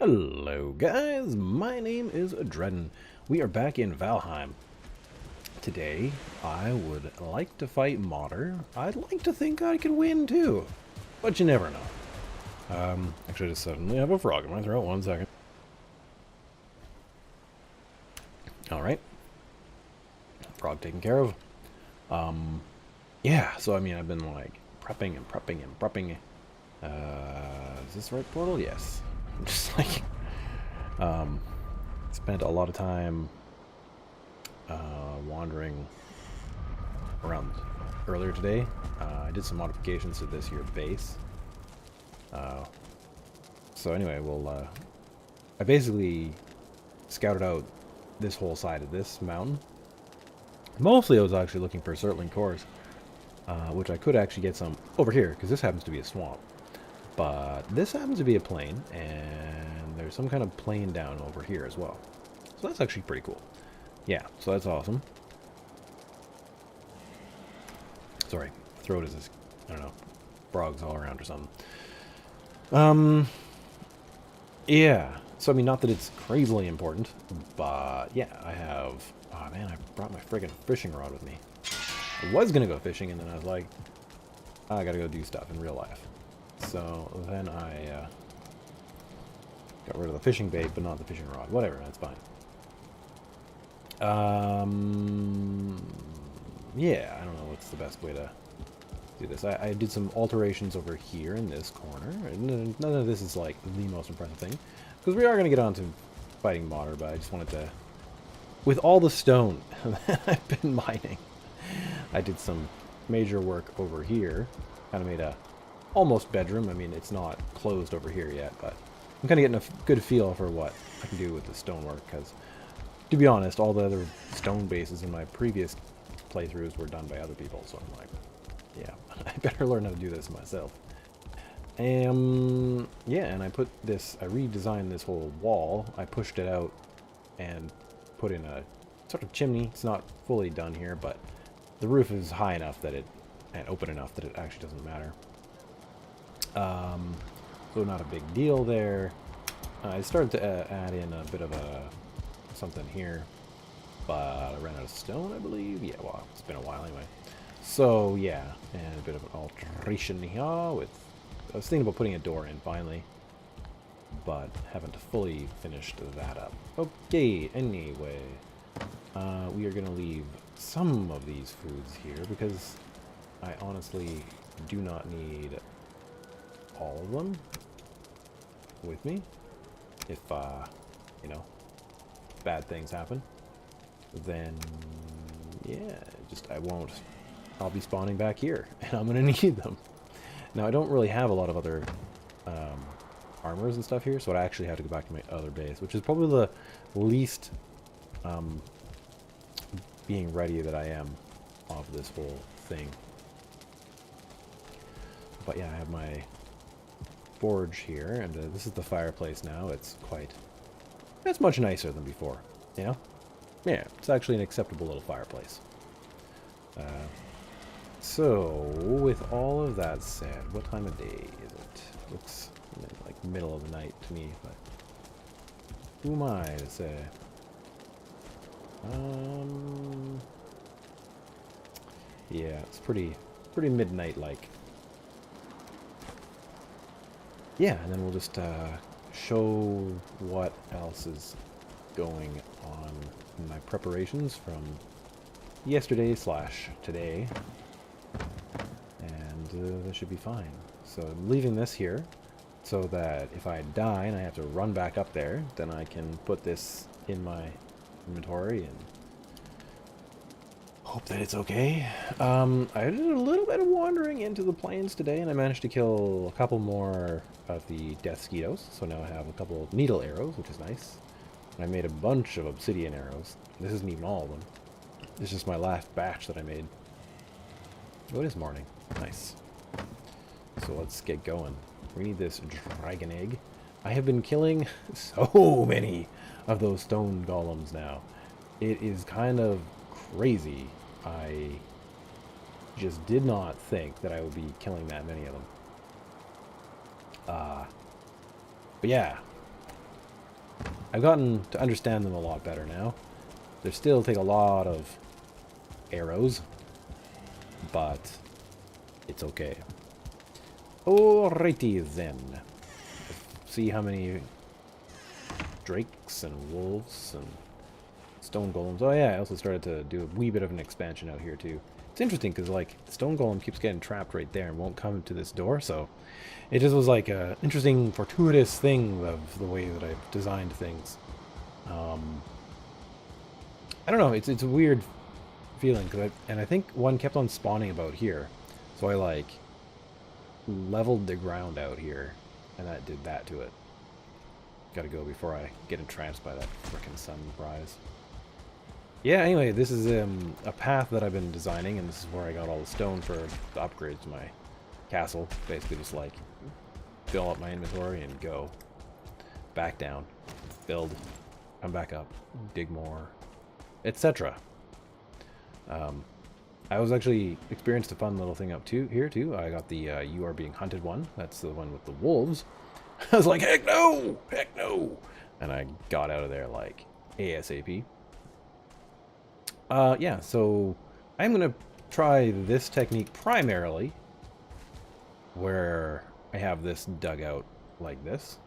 Hello guys, my name is Adreden. We are back in Valheim. Today, I would like to fight Modder. I'd like to think I could win too, but you never know. Actually I just suddenly have a frog in my throat, 1 second. Alright. Frog taken care of. Yeah, so I mean I've been like prepping and prepping and prepping. Is this the right portal? Yes. Just like spent a lot of time wandering around earlier today. I did some modifications to this here base. So anyway, I basically scouted out this whole side of this mountain. Mostly I was actually looking for Surtling cores, which I could actually get some over here, because this happens to be a swamp. But this happens to be a plain, and there's some kind of plain down over here as well. So that's actually pretty cool. Yeah, so that's awesome. Sorry, throat is, I don't know, frogs all around or something. Yeah, so I mean, not that it's crazily important, but yeah, I have, oh man, I brought my friggin' fishing rod with me. I was gonna go fishing, and then I was like, I gotta go do stuff in real life. So then I got rid of the fishing bait, but not the fishing rod. Whatever, that's fine. Yeah, I don't know what's the best way to do this. I did some alterations over here in this corner. None of this is like the most impressive thing, because we are going to get on to fighting Modder, but I just wanted to, with all the stone that I've been mining, I did some major work over here. Kind of made a almost bedroom. I mean, it's not closed over here yet, but I'm kind of getting a good feel for what I can do with the stonework, because, to be honest, all the other stone bases in my previous playthroughs were done by other people, so I'm like, yeah, I better learn how to do this myself. Yeah, and I redesigned this whole wall. I pushed it out and put in a sort of chimney. It's not fully done here, but the roof is high enough that and open enough that it actually doesn't matter. So not a big deal there. I started to add in a bit of something here, but I ran out of stone, I believe. Yeah, well, it's been a while anyway. So yeah, and a bit of an alteration here with. I was thinking about putting a door in finally, but haven't fully finished that up. Okay, anyway, we are gonna leave some of these foods here because I honestly do not need all of them with me. If you know, bad things happen, then yeah, I'll be spawning back here and I'm gonna need them. Now I don't really have a lot of other armors and stuff here, so I actually have to go back to my other base, which is probably the least being ready that I am of this whole thing. But yeah, I have my forge here, and this is the fireplace now. It's much nicer than before, you know? Yeah, it's actually an acceptable little fireplace. So, with all of that said, what time of day is it? Looks like middle of the night to me, but who am I to say? Yeah, it's pretty midnight-like. Yeah, and then we'll just show what else is going on in my preparations from yesterday / today, and that should be fine. So I'm leaving this here so that if I die and I have to run back up there, then I can put this in my inventory and hope that it's okay. I did a little bit of wandering into the plains today, and I managed to kill a couple more of the death skeetos. So now I have a couple of needle arrows, which is nice. And I made a bunch of obsidian arrows. This isn't even all of them. This is just my last batch that I made. Oh, it is morning. Nice. So let's get going. We need this dragon egg. I have been killing so many of those stone golems now. It is kind of crazy. I just did not think that I would be killing that many of them. But yeah, I've gotten to understand them a lot better now. They still take a lot of arrows, but it's okay. Alrighty then. Let's see how many drakes and wolves and stone golems. Oh yeah, I also started to do a wee bit of an expansion out here too. It's interesting because like the stone golem keeps getting trapped right there and won't come to this door, so it just was like a interesting fortuitous thing of the way that I've designed things. I don't know, it's a weird feeling because I think one kept on spawning about here, so I like leveled the ground out here and that did that to it. Gotta go before I get entranced by that frickin' sunrise. Yeah, anyway, this is a path that I've been designing, and this is where I got all the stone for the upgrades to my castle. Basically just like fill up my inventory and go back down, build, come back up, dig more, etc. I was actually experienced a fun little thing up here too. I got the You Are Being Hunted one. That's the one with the wolves. I was like, heck no! Heck no! And I got out of there like ASAP. Yeah, so I'm going to try this technique primarily where I have this dug out like this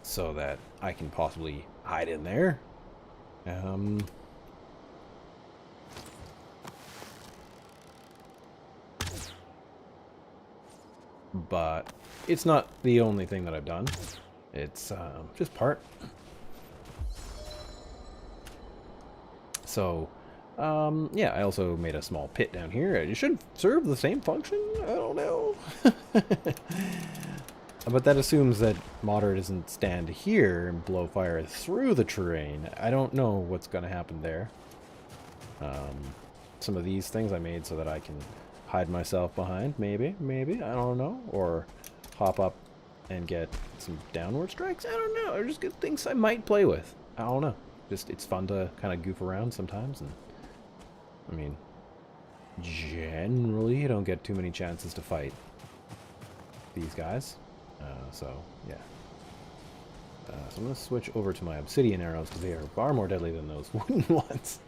so that I can possibly hide in there. But it's not the only thing that I've done. It's just part. So, yeah, I also made a small pit down here. It should serve the same function? I don't know. But that assumes that Modder doesn't stand here and blow fire through the terrain. I don't know what's going to happen there. Some of these things I made so that I can hide myself behind, maybe, I don't know. Or hop up and get some downward strikes. I don't know. They're just good things I might play with. I don't know. Just, it's fun to kind of goof around sometimes. And I mean, generally, you don't get too many chances to fight these guys. So, yeah. So I'm going to switch over to my obsidian arrows because they are far more deadly than those wooden ones.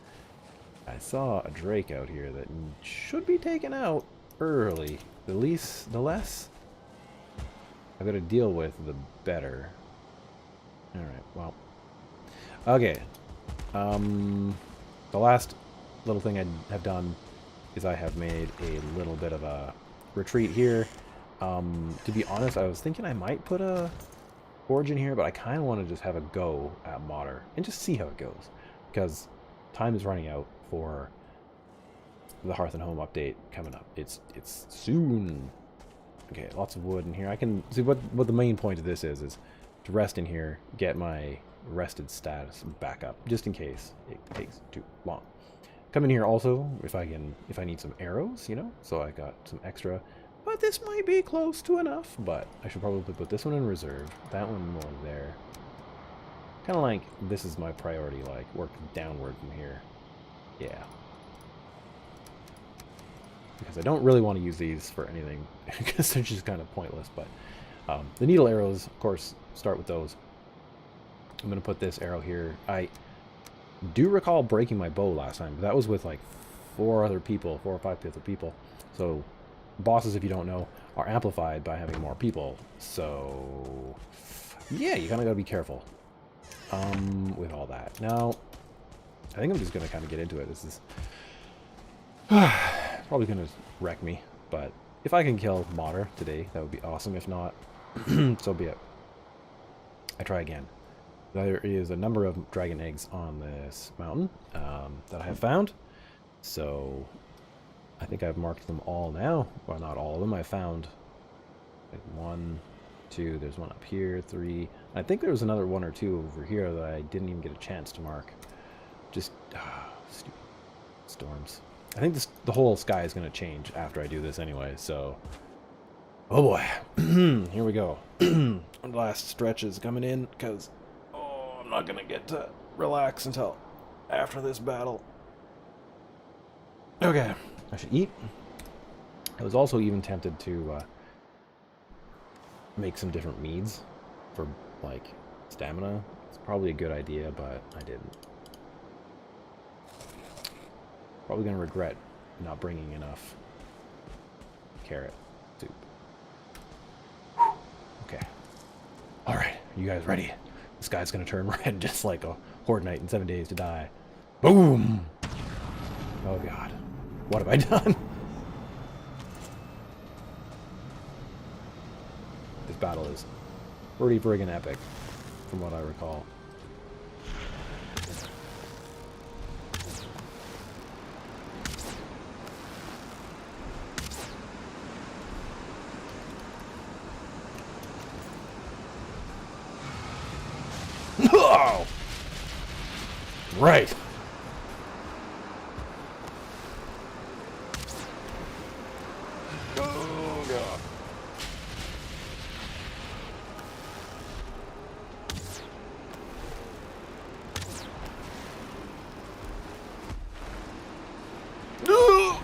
I saw a drake out here that should be taken out early. The less I've got to deal with, the better. Alright, well. Okay. The last little thing I have done is I have made a little bit of a retreat here. To be honest, I was thinking I might put a forge in here, but I kind of want to just have a go at Modder and just see how it goes. Because time is running out for the Hearth and Home update coming up. It's soon. Okay, lots of wood in here. I can see what the main point of this is to rest in here, get my rested status back up, just in case it takes too long. Come in here also if I need some arrows, you know, so I got some extra. But this might be close to enough, but I should probably put this one in reserve, that one more there. Kind of like this is my priority, like work downward from here. Yeah. Because I don't really want to use these for anything, because they're just kind of pointless, but the needle arrows, of course, start with those. I'm going to put this arrow here. I do recall breaking my bow last time, but that was with like 4 or 5 other people. So bosses, if you don't know, are amplified by having more people. So yeah, you kind of got to be careful with all that. Now, I think I'm just going to kind of get into it. This is probably going to wreck me, but if I can kill Modder today, that would be awesome. If not, so be it. I try again. There is a number of dragon eggs on this mountain that I have found. So I think I've marked them all now. Well, not all of them. I found like 1, 2, there's one up here, 3. I think there was another 1 or 2 over here that I didn't even get a chance to mark. Just stupid storms. I think the whole sky is going to change after I do this anyway, so oh boy. Here we go. The last stretch is coming in because I'm not going to get to relax until after this battle. Okay, I should eat. I was also even tempted to make some different meads for like stamina It's probably a good idea, but I didn't. Probably gonna regret not bringing enough carrot soup. Okay. Alright, you guys ready? This guy's gonna turn red just like a Horde Knight in 7 days to die. Boom! Oh god. What have I done? This battle is pretty friggin' epic, from what I recall. Oh! Right. Oh god. No!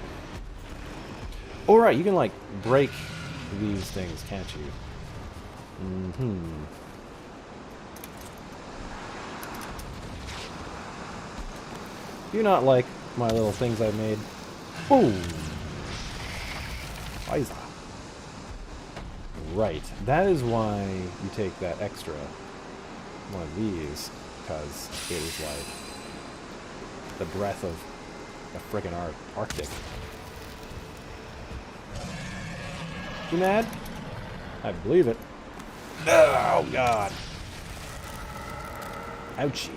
All right, you can like break these things, can't you? Mm-hmm. Do you not like my little things I made? Boom! Isa. Right. That is why you take that extra one of these, because it is like the breath of a frickin' Arctic. You mad? I believe it. Oh god. Ouchies.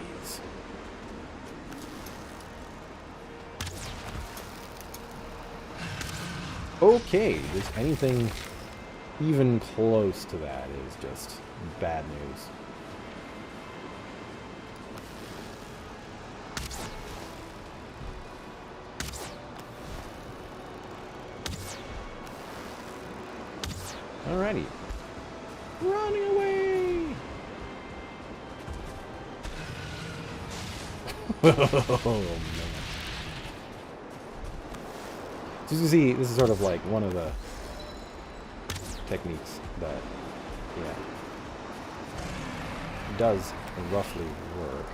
Okay, is anything even close to that is just bad news. Alrighty. Running away! Oh, man. So you see, this is sort of like one of the techniques that, yeah, does roughly work.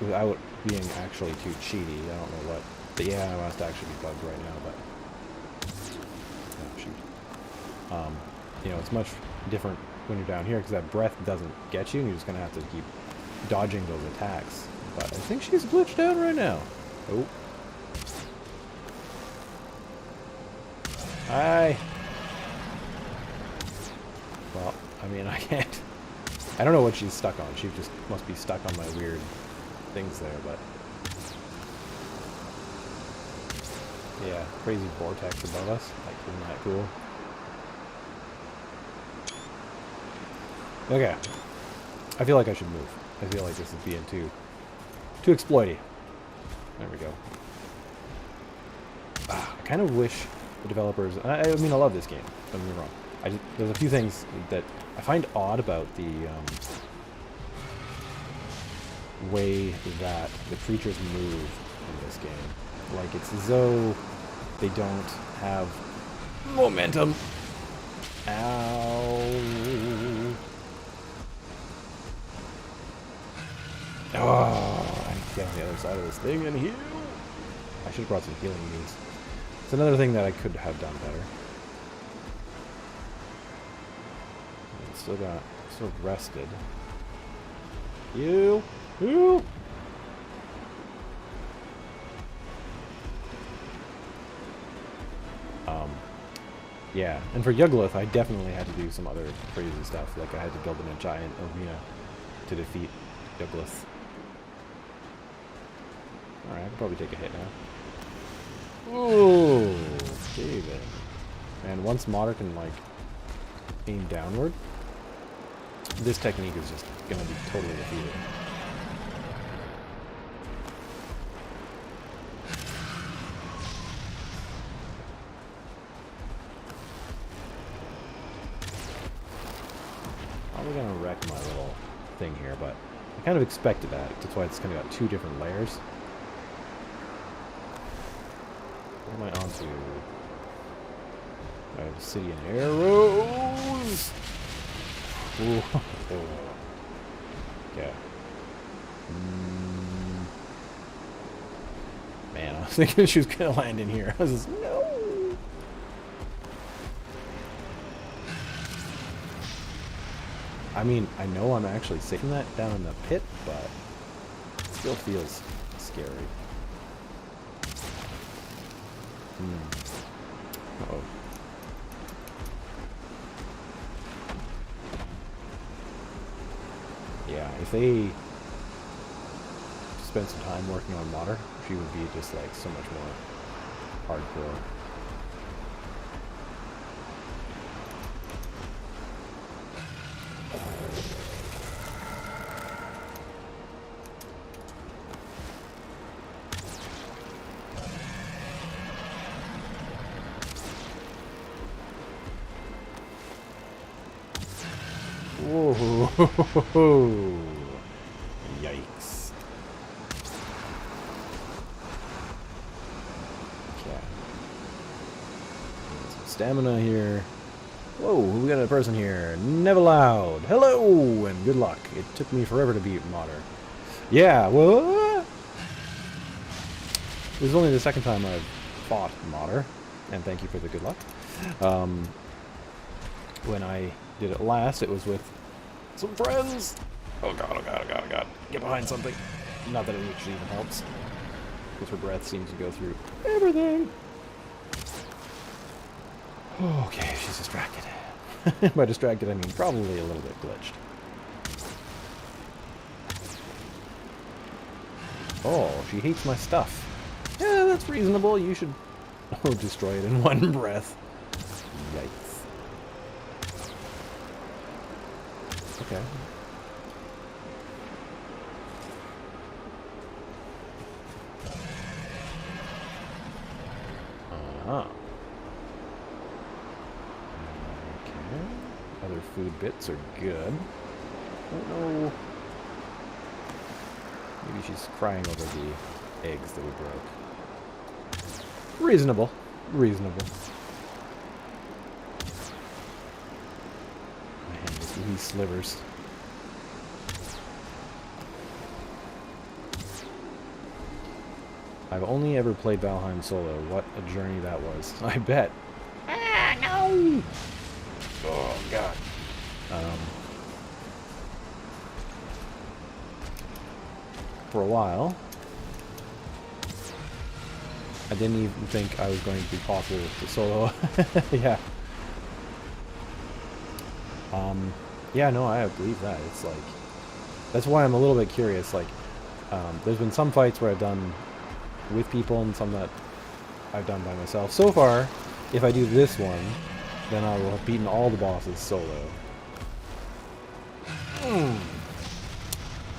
Without being actually too cheaty, I don't know what. But yeah, I must actually be bugged right now, but oh shoot. You know, it's much different when you're down here because that breath doesn't get you, and you're just gonna have to keep dodging those attacks. But I think she's glitched out right now. Oh. Hi. Well, I mean, I can't. I don't know what she's stuck on. She just must be stuck on my weird things there, but yeah, crazy vortex above us. Like, isn't that cool? Okay. I feel like I should move. I feel like this is being too exploity. There we go. I kind of wish the developers... I mean, I love this game. Don't get me wrong. There's a few things that I find odd about the way that the creatures move in this game. Like, it's as though they don't have momentum. Ow. Oh, I need to get on the other side of this thing and heal. I should have brought some healing needs. It's another thing that I could have done better. Still rested. You. Yeah, and for Yuggoth, I definitely had to do some other crazy stuff. Like I had to build in a giant arena to defeat Yuggoth. Alright, I can probably take a hit now. Ooh, David. And once Modder can, like, aim downward, this technique is just gonna be totally defeated. Probably gonna wreck my little thing here, but I kind of expected that. That's why it's kind of got two different layers. What am I onto? I have obsidian arrows. Ooh. Okay. Man, I was thinking she was gonna land in here. I was just, no. I mean, I know I'm actually saving that down in the pit, but it still feels scary. Uh-oh. Yeah, if they spent some time working on modder, she would be just like so much more hardcore. Whoa! Yikes! Okay. Some stamina here. Whoa! We got a person here. Never loud. Hello and good luck. It took me forever to beat modder. Yeah. What? This is only the second time I've fought modder, and thank you for the good luck. When I did it last, it was with some friends. Oh god, oh god, oh god, oh god. Get behind something. Not that it actually even helps, because her breath seems to go through everything. Okay, she's distracted. By distracted, I mean probably a little bit glitched. Oh, she hates my stuff. Yeah, that's reasonable. You should destroy it in one breath. Yikes. Okay. Uh-huh. Okay. Other food bits are good. Oh no. Maybe she's crying over the eggs that we broke. Reasonable. Reasonable. These slivers. I've only ever played Valheim solo. What a journey that was. I bet. Ah, no! Oh, God. For a while, I didn't even think I was going to be popular with the solo. Yeah. Yeah, no, I believe that. It's like, that's why I'm a little bit curious. Like, there's been some fights where I've done with people and some that I've done by myself. So far, if I do this one, then I will have beaten all the bosses solo.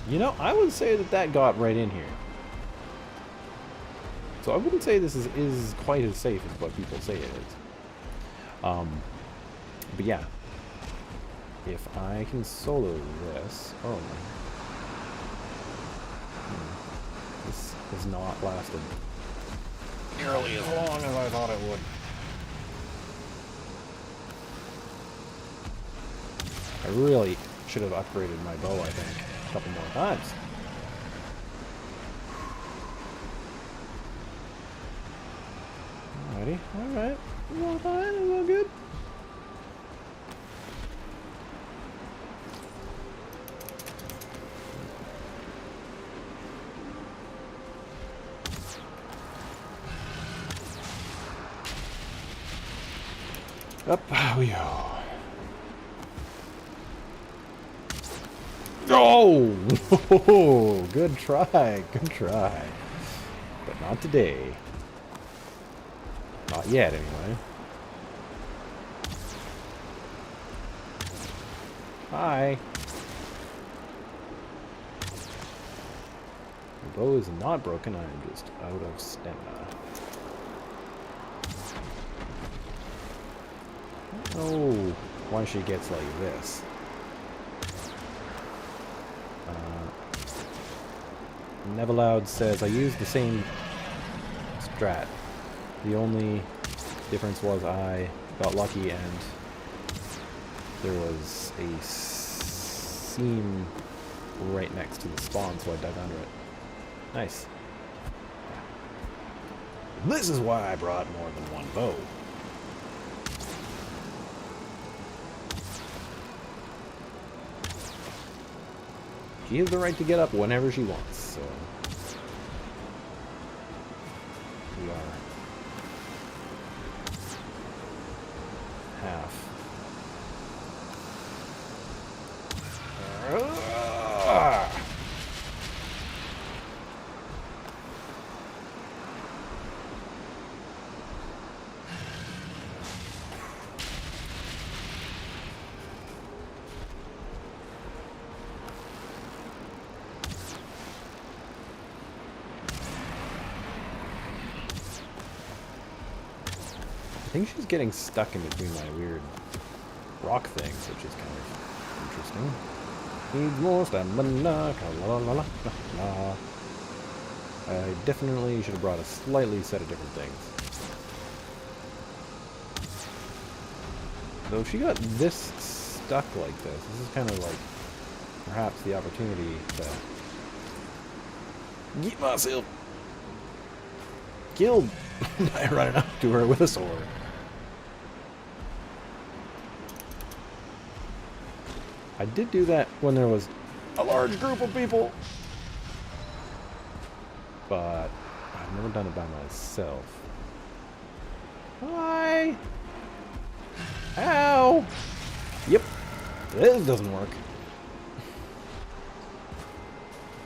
You know, I would say that that got right in here. So I wouldn't say this is quite as safe as what people say it is. But yeah. If I can solo this... Oh. This has not lasted nearly as long as I thought it would. I really should have upgraded my bow, I think, a couple more times. Alrighty, alright. It's all fine, it's all good. Up we go. Oh! Good try, good try. But not today. Not yet, anyway. Hi. The bow is not broken, I am just out of stamina. Oh, why she gets like this. Neverloud says, I used the same strat. The only difference was I got lucky and there was a seam right next to the spawn, so I dug under it. Nice. This is why I brought more than one bow. She has the right to get up whenever she wants, so we are half. I think she's getting stuck in between my weird rock things, which is kind of interesting. Needs more stamina. La, la, la, la. I definitely should have brought a slightly set of different things. Though she got this stuck like this is kind of like perhaps the opportunity to get myself killed by running up to her with a sword. I did do that when there was a large group of people, but I've never done it by myself. Hi! Ow! Yep, this doesn't work.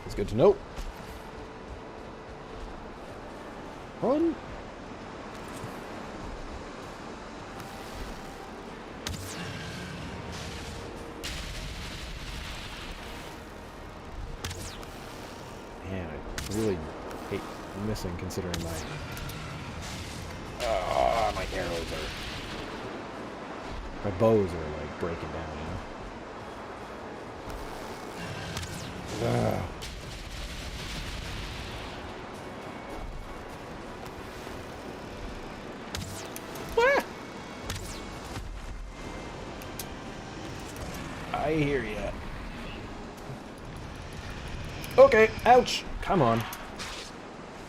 It's good to know. Run! Man, I really hate missing considering my arrows are, my bows are like breaking down, you know? I hear ya. Okay, ouch! Come on.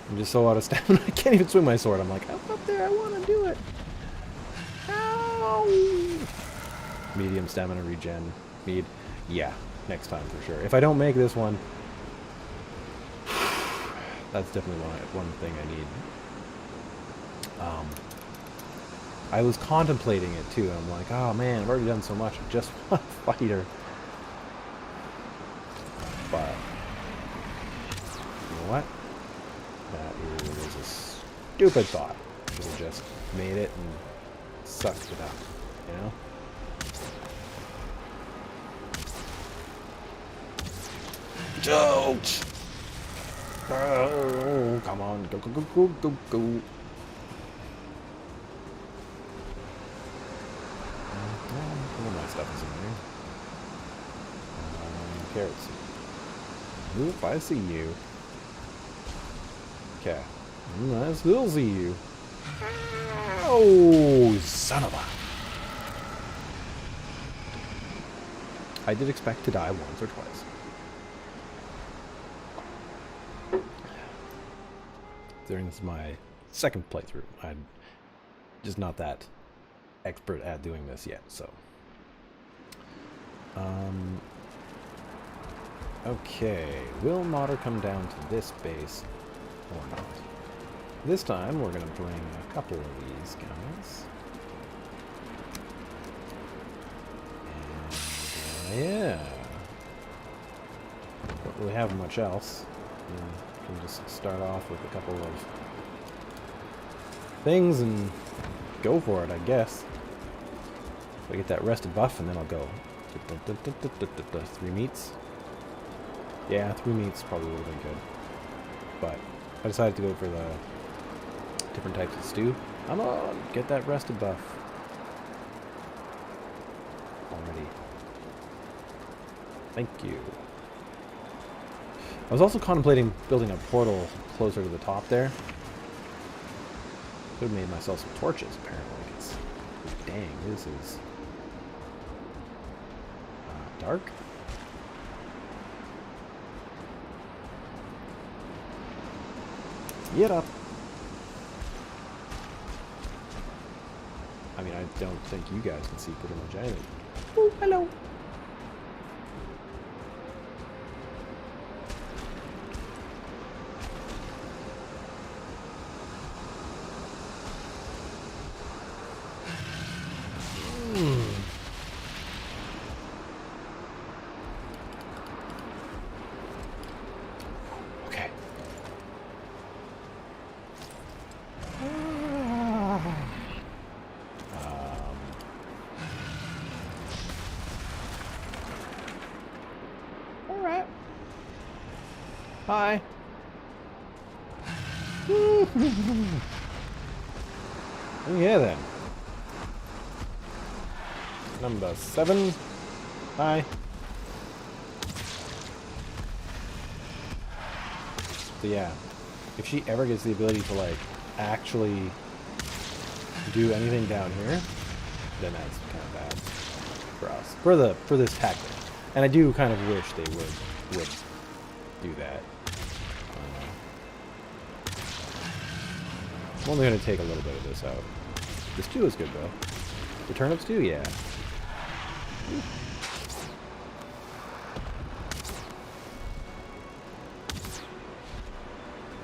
I'm just so out of stamina, I can't even swing my sword. I'm like, I'm up there, I want to do it. Ow! Medium stamina regen. Mead. Yeah, next time for sure. If I don't make this one, that's definitely one thing I need. I was contemplating it too, and I'm like, oh man, I've already done so much, I just want to fight her. But, you know what? That is a stupid thought. Should have just made it and sucked it up, you know? Don't! Oh, come on, go, go, go, go, go, go. My stuff is in there. Carrots. Oop, I see you. Okay. I still see you. Oh, son of a... I did expect to die once or twice. During this is my second playthrough. I'm just not that expert at doing this yet, so... Okay, will Mater come down to this base or not? This time we're going to bring a couple of these guys. And, yeah. Don't really have much else. We can just start off with a couple of things and go for it, I guess. So I get that rested buff and then I'll go. 3 meats. Yeah, 3 meats probably would have been good. But I decided to go for the different types of stew. Come on, get that rested buff. Already. Thank you. I was also contemplating building a portal closer to the top there. Could have made myself some torches, apparently. Dang, this is dark. Get up. I mean, I don't think you guys can see pretty much anything. Oh, hello. Okay. All right. Hi. Oh yeah then. Number 7. Hi. So yeah, if she ever gets the ability to like actually do anything down here, then that's kind of bad for us. For this tactic. And I do kind of wish they would do that. I'm only going to take a little bit of this out. This stew is good though. The turnip stew, yeah.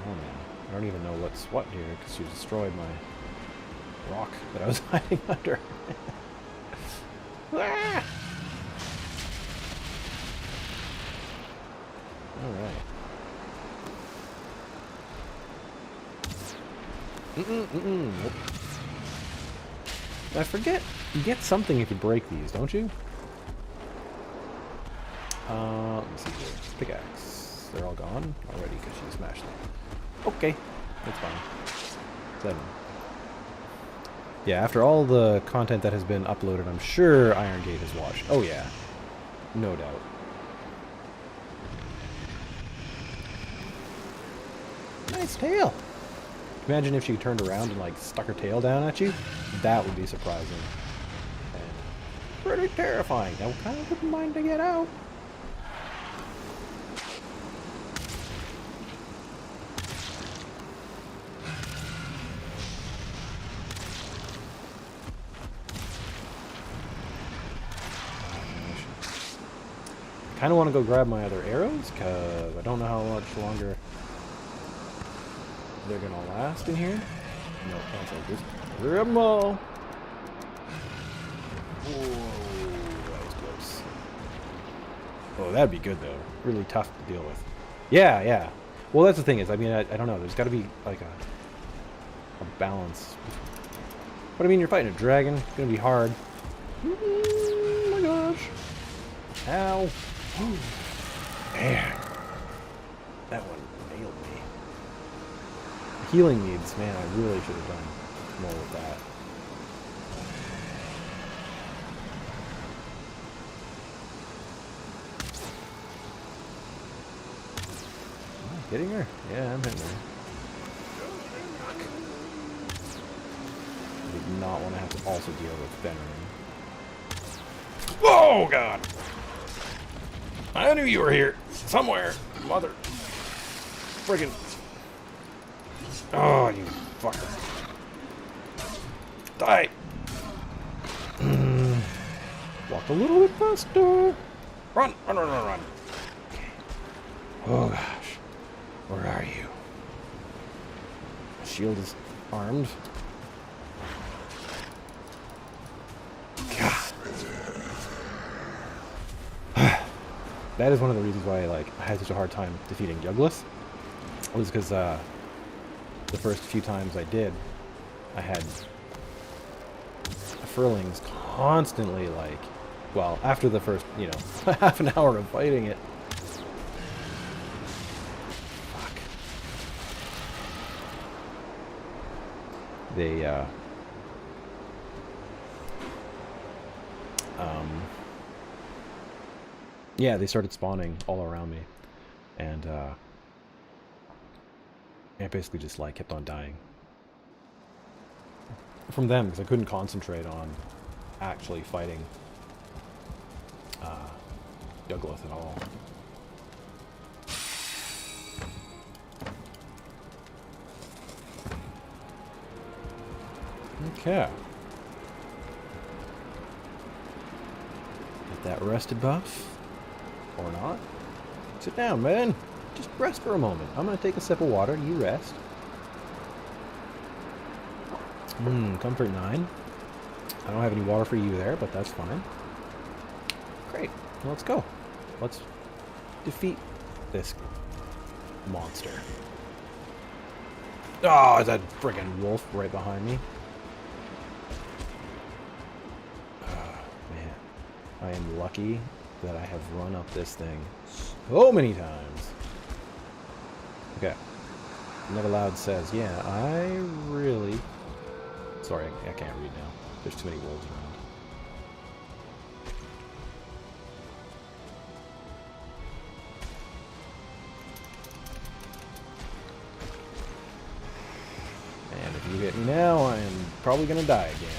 Oh man, I don't even know what's what here because she destroyed my rock that I was hiding under. Ah! Alright. Nope. I forget, you get something if you break these, don't you? Let me see here. Pickaxe. They're all gone already because she smashed them. Okay, that's fine. 7. Yeah, after all the content that has been uploaded, I'm sure Iron Gate is watched. Oh yeah, no doubt. Nice tail. Imagine if she turned around and like stuck her tail down at you. That would be surprising. And pretty terrifying. I kind of wouldn't mind to get out. I kind of want to go grab my other arrows because I don't know how much longer they're gonna last in here. No, cancel this. Grab them all. Whoa, that was close. Oh, that'd be good though. Really tough to deal with. Yeah, yeah. Well, that's the thing is, I mean, I don't know. There's got to be like a balance. But I mean, you're fighting a dragon. It's gonna be hard. Oh my gosh. Ow. Man. That one nailed me. Healing needs, man, I really should have done more with that. Am I hitting her? Yeah, I'm hitting her. Fuck. I did not want to have to also deal with Venom. Oh, God! I knew you were here. Somewhere. Mother. Friggin'. Oh, you fucker. Die! Walk a little bit faster. Run! Run, run, run, run. Okay. Oh, gosh. Where are you? Shield is armed. God. That is one of the reasons why I had such a hard time defeating Yuglith. Was because the first few times I did, I had Furlings constantly well, after the first, half an hour of fighting it. Fuck. They, yeah, they started spawning all around me. And, I basically just, kept on dying. from them because I couldn't concentrate on actually fighting Douglas at all. Okay. Get that rested buff. Or not. Sit down, man. Just rest for a moment. I'm going to take a sip of water. You rest. Comfort 9. I don't have any water for you there, but that's fine. Great. Well, let's go. Let's defeat this monster. Oh, is that friggin' wolf right behind me? Man. I am lucky that I have run up this thing so many times. Okay. Never Loud says, yeah, I really... Sorry, I can't read now. There's too many wolves around. And if you hit me now, I am probably gonna die again.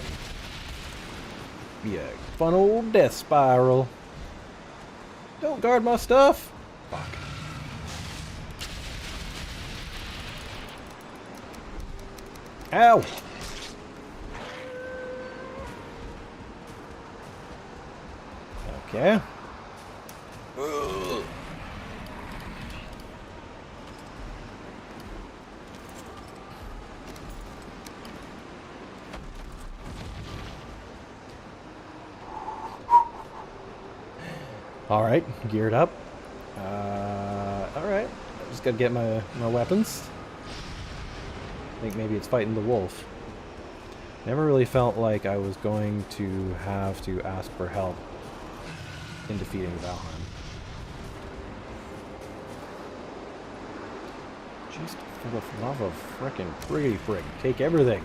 Be a fun old death spiral. Don't guard my stuff. Fuck. Ow! Okay. Ugh. Alright, geared up. Alright. I just gotta get my weapons. I think maybe it's fighting the wolf. Never really felt like I was going to have to ask for help in defeating Valheim. Just for the love of frickin' pretty frig. Take everything.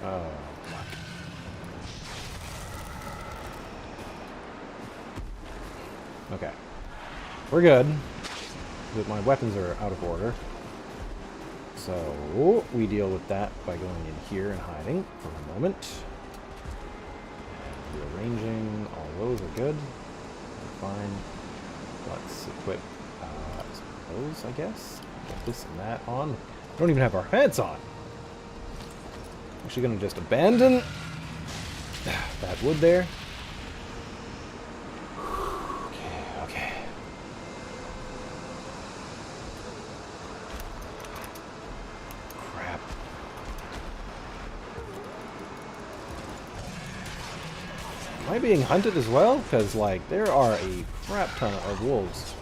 Oh, fuck. Okay. We're good. But my weapons are out of order. So, we deal with that by going in here and hiding for a moment. And rearranging. All those are good. They're fine. Let's equip those, I guess. Get this and that on. We don't even have our heads on. Actually gonna just abandon that wood there. Okay. Crap. Am I being hunted as well? Because, like, there are a crap ton of wolves.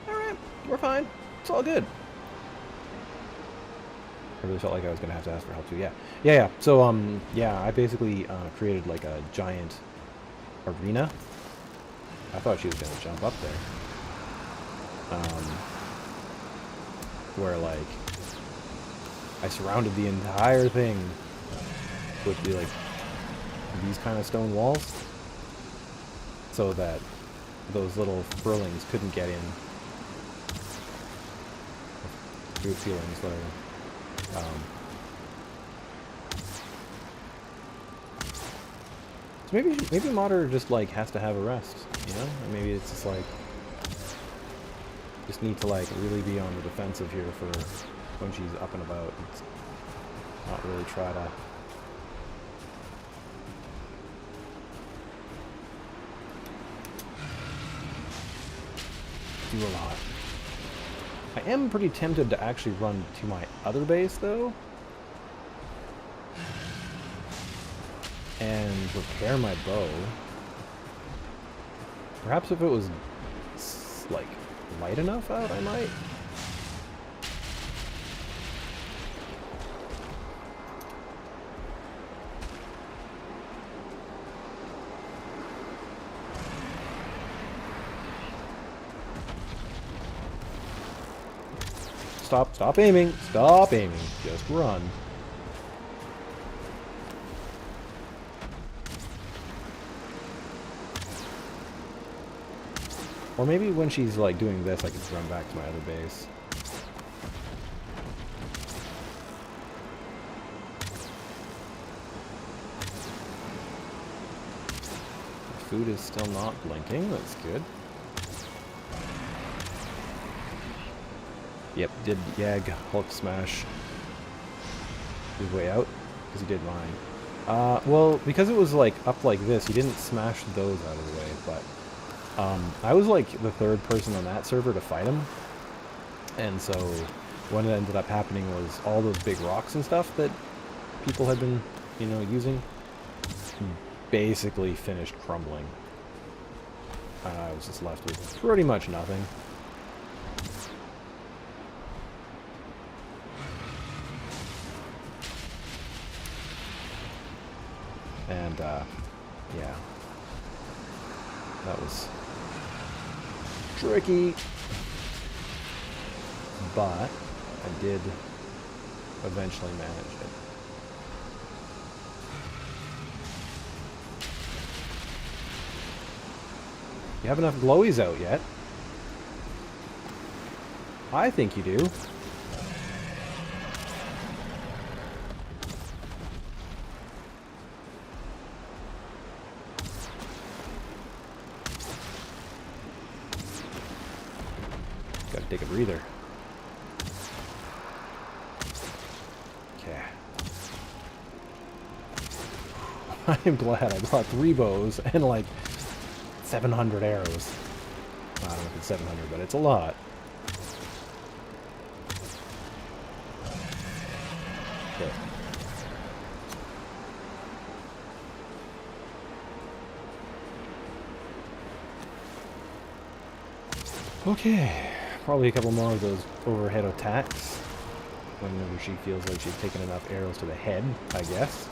Alright, we're fine. It's all good. I really felt like I was going to have to ask for help too. Yeah. So, yeah, I basically created, like, a giant arena. I thought she was going to jump up there. Where, like, I surrounded the entire thing with the, like, these kind of stone walls. So that those little furlings couldn't get in through the ceilings, whatever. So maybe Modder just, like, has to have a rest, you know? Or maybe it's just like just need to, like, really be on the defensive here for when she's up and about. It's not really try to do a lot. I am pretty tempted to actually run to my other base, though, and repair my bow. Perhaps if it was, like, light enough out, I might. Stop aiming. Stop aiming. Just run. Or maybe when she's, like, doing this, I can just run back to my other base. food is still not blinking. That's good. Yep, did Yag Hulk smash his way out? Because he did mine. Well, because it was like up like this, he didn't smash those out of the way, but I was like the third person on that server to fight him. And so what ended up happening was all those big rocks and stuff that people had been, you know, using basically finished crumbling. I was just left with pretty much nothing. And, yeah. That was tricky. But I did eventually manage it. You have enough glowies out yet? I think you do. Gotta take a breather. Okay. I'm glad I bought 3 bows and like 700 arrows. I don't know if it's 700, but it's a lot. Okay. Okay. Probably a couple more of those overhead attacks. Whenever she feels like she's taken enough arrows to the head, I guess.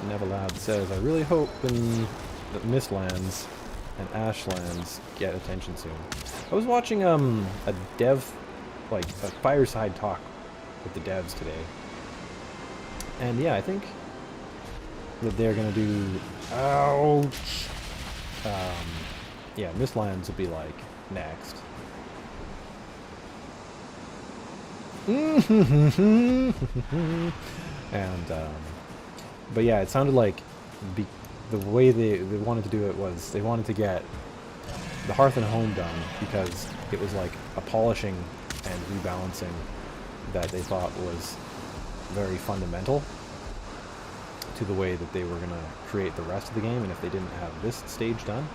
Neverlad says, I really hope that Mistlands and Ashlands get attention soon. I was watching a dev, like a fireside talk with the devs today. And yeah, I think that they're gonna do, ouch! Yeah, Mistlands will be like next. And but yeah, it sounded like the way they wanted to do it was they wanted to get the Hearth and Home done because it was like a polishing and rebalancing that they thought was very fundamental to the way that they were going to create the rest of the game. And if they didn't have this stage done,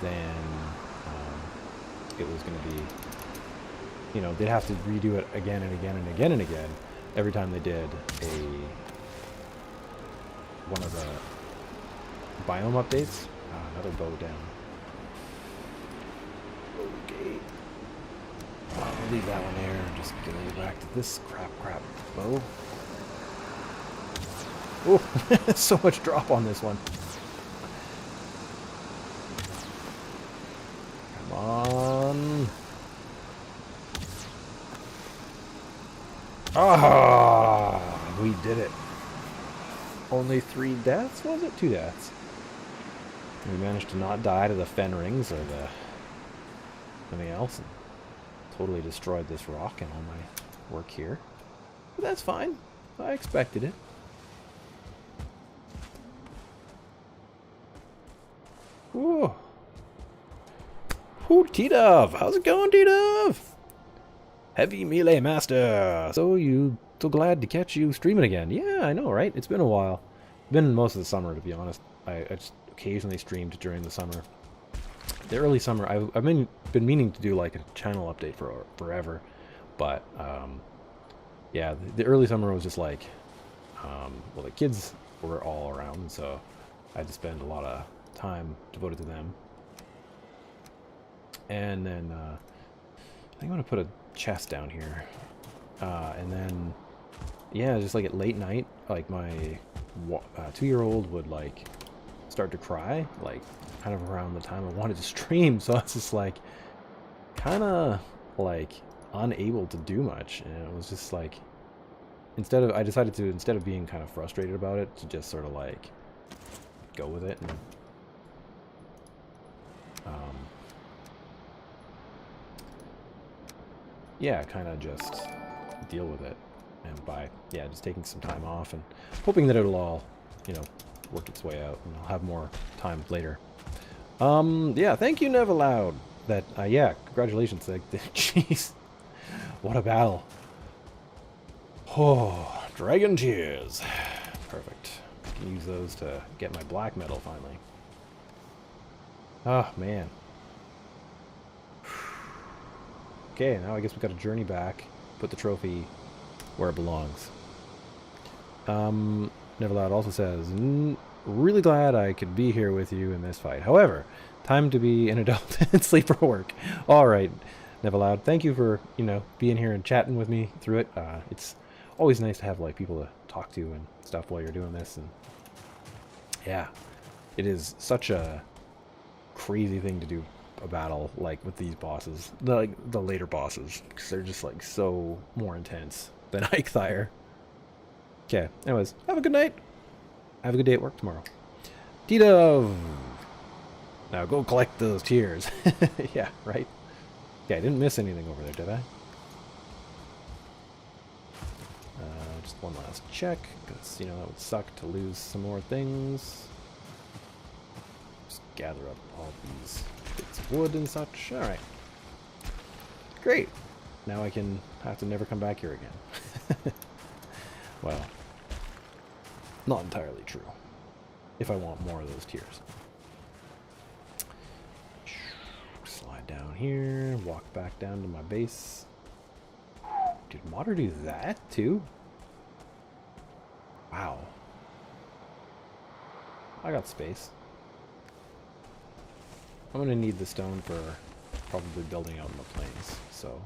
then it was going to be, you know, they'd have to redo it again and again and again and again every time they did one of the biome updates. Another bow down. Okay. I'll leave that one there. I'm just gonna go back to this crap bow. Oh, so much drop on this one. Come on. Ah, we did it. Only 3 deaths, was it? 2 deaths. We managed to not die to the fen rings or the anything else. And totally destroyed this rock and all my work here. But that's fine. I expected it. Whoa. Ooh, T-Dove! How's it going, T-Dove? Heavy Melee Master! So glad to catch you streaming again. Yeah, I know, right? It's been a while. Been most of the summer, to be honest. I just occasionally streamed during the summer. The early summer, I've been meaning to do like a channel update for forever, but yeah, the early summer was just like, well, the kids were all around, so I had to spend a lot of time devoted to them. And then I think I'm gonna put a chest down here, and then yeah, just like at late night, like my 2-year-old would like start to cry, like kind of around the time I wanted to stream, so I was just like kind of like unable to do much, and it was just like I decided to, instead of being kind of frustrated about it, to just sort of like go with it and yeah, kind of just deal with it, and by just taking some time off and hoping that it'll all you know, work its way out, and I'll have more time later. Yeah, thank you, Never Loud. That, yeah, congratulations. Like, jeez, what a battle. Oh, Dragon Tears. Perfect. I can use those to get my black metal finally. Oh, man. Okay, now I guess we got to journey back, put the trophy where it belongs. Neverloud also says, really glad I could be here with you in this fight. However, time to be an adult and sleep or work. All right, Neverloud, thank you for, you know, being here and chatting with me through it. It's always nice to have, like, people to talk to and stuff while you're doing this. And yeah, it is such a crazy thing to do a battle, like, with these bosses. The later bosses, because they're just, like, so more intense than Eichthire. Okay, anyways, have a good night. Have a good day at work tomorrow. D-Dove! Now go collect those tears. Yeah, right? Yeah, I didn't miss anything over there, did I? Just one last check, because, you know, that would suck to lose some more things. Just gather up all these bits of wood and such. Alright. Great! Now I can have to never come back here again. Well, not entirely true. If I want more of those tears. Slide down here, walk back down to my base. Did water do that too? Wow. I got space. I'm gonna need the stone for probably building out in the plains, so.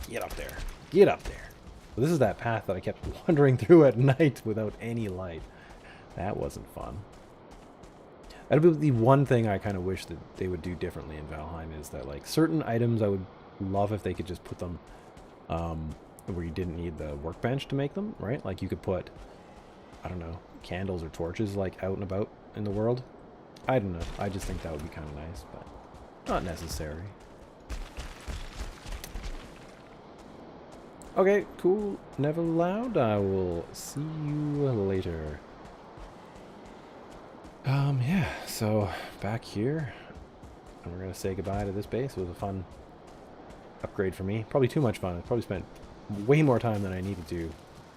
Get up there. Get up there. So this is that path that I kept wandering through at night without any light. That wasn't fun. That'd be the one thing I kind of wish that they would do differently in Valheim, is that, like, certain items I would love if they could just put them where you didn't need the workbench to make them, right? Like, you could put, I don't know, candles or torches, like, out and about in the world. I don't know. I just think that would be kind of nice, but not necessary. Okay, cool. Never Loud. I will see you later. Yeah, so back here, and we're gonna say goodbye to this base. It was a fun upgrade for me. Probably too much fun. I probably spent way more time than I needed to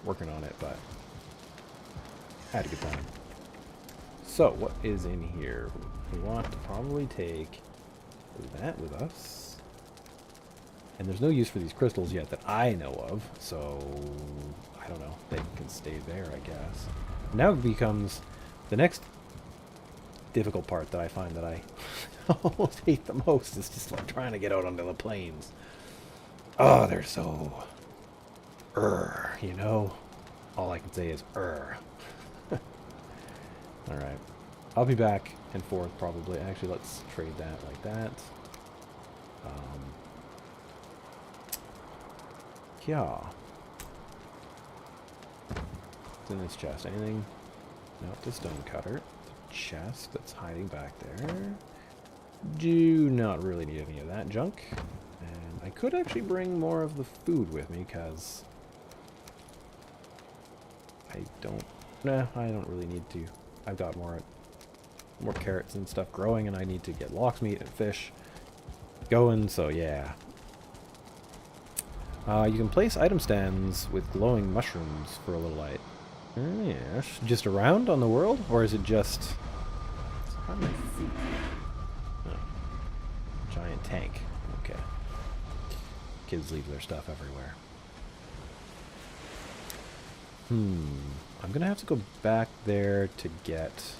working on it, but I had a good time. So, what is in here? We want to probably take that with us. And there's no use for these crystals yet that I know of, so I don't know. They can stay there, I guess. Now it becomes the next difficult part that I find that I almost hate the most, is just, like, trying to get out onto the plains. Oh, they're so you know? All I can say is Alright. I'll be back and forth probably. Actually, let's trade that like that. Yeah. What's in this chest? Anything? No, the stone cutter. The chest that's hiding back there. Do not really need any of that junk. And I could actually bring more of the food with me, because I don't really need to. I've got more carrots and stuff growing, and I need to get lox meat and fish going, so yeah. You can place item stands with glowing mushrooms for a little light. Yes. Just around on the world? Or is it just... Oh. Giant tank. Okay. Kids leave their stuff everywhere. I'm gonna have to go back there to get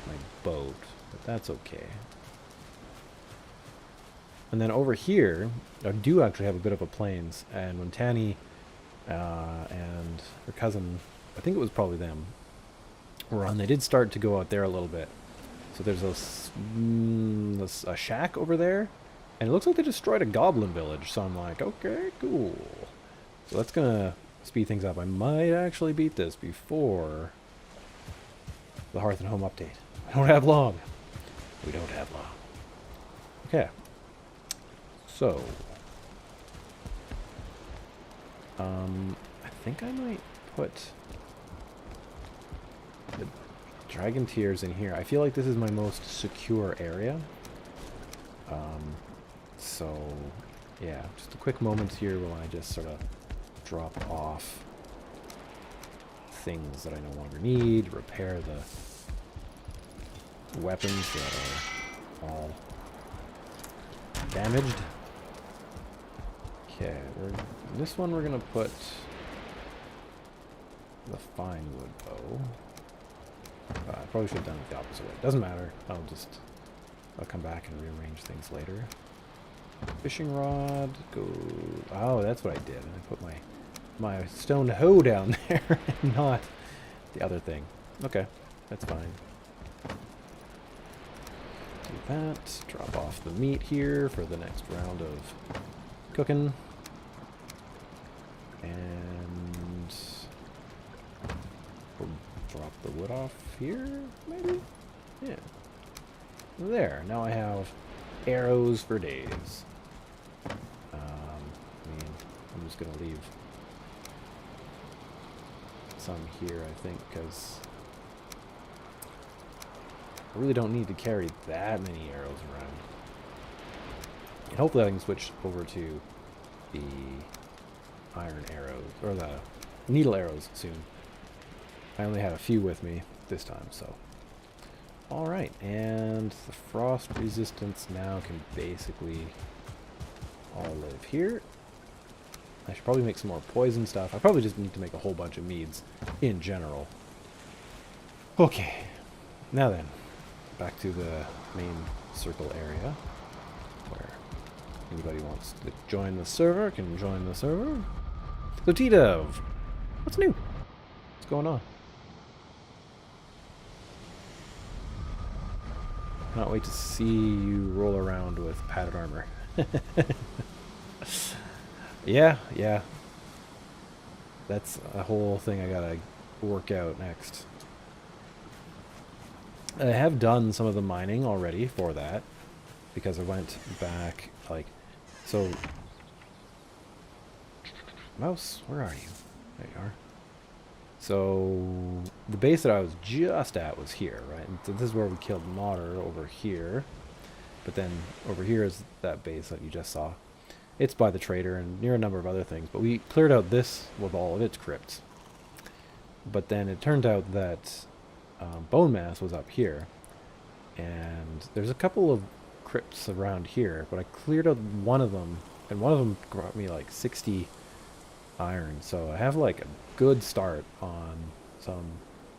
my boat, but that's okay. And then over here, I do actually have a bit of a plains, and when Tanny and her cousin, I think it was probably them, were on, they did start to go out there a little bit. So there's a shack over there, and it looks like they destroyed a goblin village, so I'm like, okay, cool. So that's gonna speed things up. I might actually beat this before the Hearth and Home update. I don't have long. We don't have long. Okay. So, I think I might put the dragon tears in here. I feel like this is my most secure area. So, yeah, just a quick moment here while I just sort of drop off things that I no longer need, repair the weapons that are all damaged. Okay, this one we're gonna put the fine wood bow. I probably should have done it the opposite way. Doesn't matter. I'll come back and rearrange things later. Fishing rod, go. Oh, that's what I did. I put my stone hoe down there, and not the other thing. Okay, that's fine. Do that. Drop off the meat here for the next round of cooking. And we'll drop the wood off here, maybe? Yeah. There. Now I have arrows for days. I'm just going to leave some here, I think, because I really don't need to carry that many arrows around. And hopefully I can switch over to the iron arrows, or the needle arrows soon. I only had a few with me this time, so. Alright, and the frost resistance now can basically all live here. I should probably make some more poison stuff. I probably just need to make a whole bunch of meads in general. Okay, now then, back to the main circle area, where anybody wants to join the server can join the server. So T-Dove, what's new? What's going on? Cannot wait to see you roll around with padded armor. Yeah. That's a whole thing I gotta work out next. I have done some of the mining already for that, because I went back, like, so... Mouse, where are you? There you are. So, the base that I was just at was here, right? And so this is where we killed Modder, over here. But then, over here is that base that you just saw. It's by the trader and near a number of other things. But we cleared out this with all of its crypts. But then it turned out that Bone Mass was up here. And there's a couple of crypts around here. But I cleared out one of them. And one of them brought me like 60 iron. So I have like a good start on some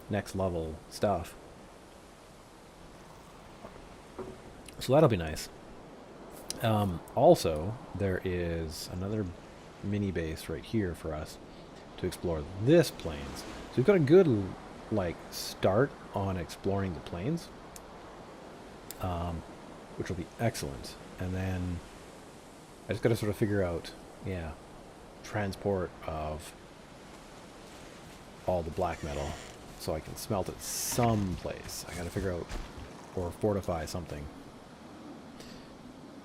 next level stuff. So that'll be nice. Also, there is another mini base right here for us to explore this plains. So we've got a good, like, start on exploring the plains, which will be excellent. And then I just got to sort of figure out, yeah, transport of all the black metal so I can smelt it someplace. I got to figure out, or fortify something.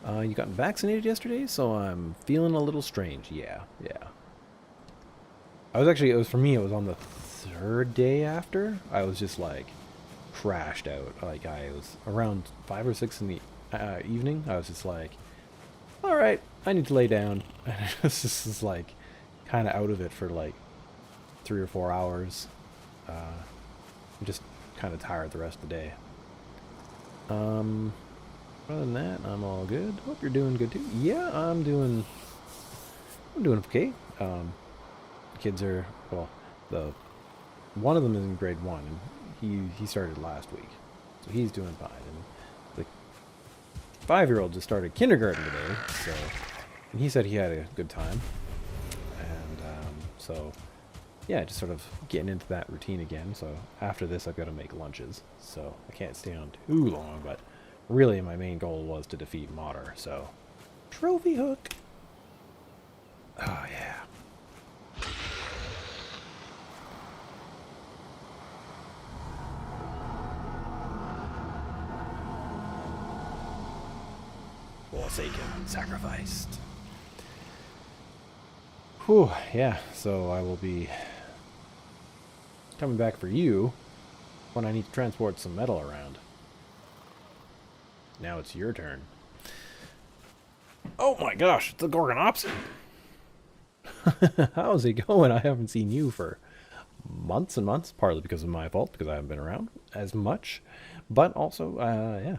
You got vaccinated yesterday, so I'm feeling a little strange. Yeah. I was actually, for me, it was on the third day after. I was just, like, crashed out. Like, I was around 5 or 6 in the evening. I was just like, all right, I need to lay down. And I was just, like, kind of out of it for, like, 3 or 4 hours. I'm just kind of tired the rest of the day. Other than that, I'm all good. Hope you're doing good too. Yeah, I'm doing okay. Kids are, well, one of them is in grade 1, and he started last week, so he's doing fine. And the 5-year-old just started kindergarten today, so, and he said he had a good time. And so, yeah, just sort of getting into that routine again. So after this, I've got to make lunches, so I can't stay on too long, but really, my main goal was to defeat Modder, so... Trophy hook! Oh, yeah. Forsaken, sacrificed. Whew, yeah, so I will be coming back for you when I need to transport some metal around. Now it's your turn. Oh my gosh, it's a Gorgonopsid! How's it going? I haven't seen you for months and months, partly because of my fault, because I haven't been around as much, but also, yeah,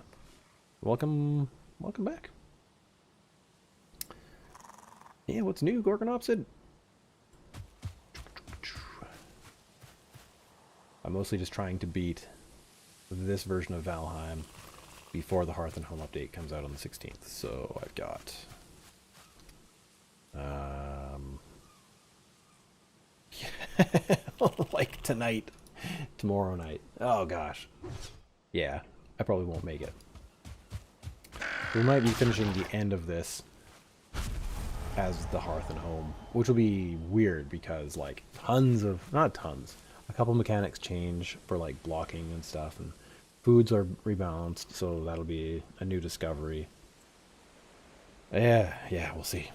welcome back. Yeah, what's new, Gorgonopsid? I'm mostly just trying to beat this version of Valheim before the Hearth and Home update comes out on the 16th. So I've got like tonight, tomorrow night. Oh gosh. Yeah, I probably won't make it. We might be finishing the end of this as the Hearth and Home, which will be weird because like not tons, a couple mechanics change for like blocking and stuff, and foods are rebalanced, so that'll be a new discovery. Yeah, we'll see.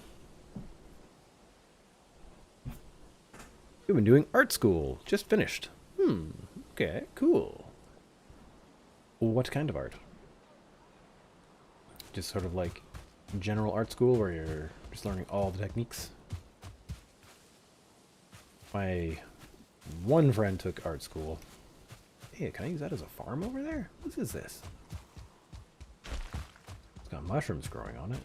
We've been doing art school, just finished. Okay, cool. What kind of art? Just sort of like general art school where you're just learning all the techniques? My one friend took art school. Hey, can I use that as a farm over there? What is this? It's got mushrooms growing on it.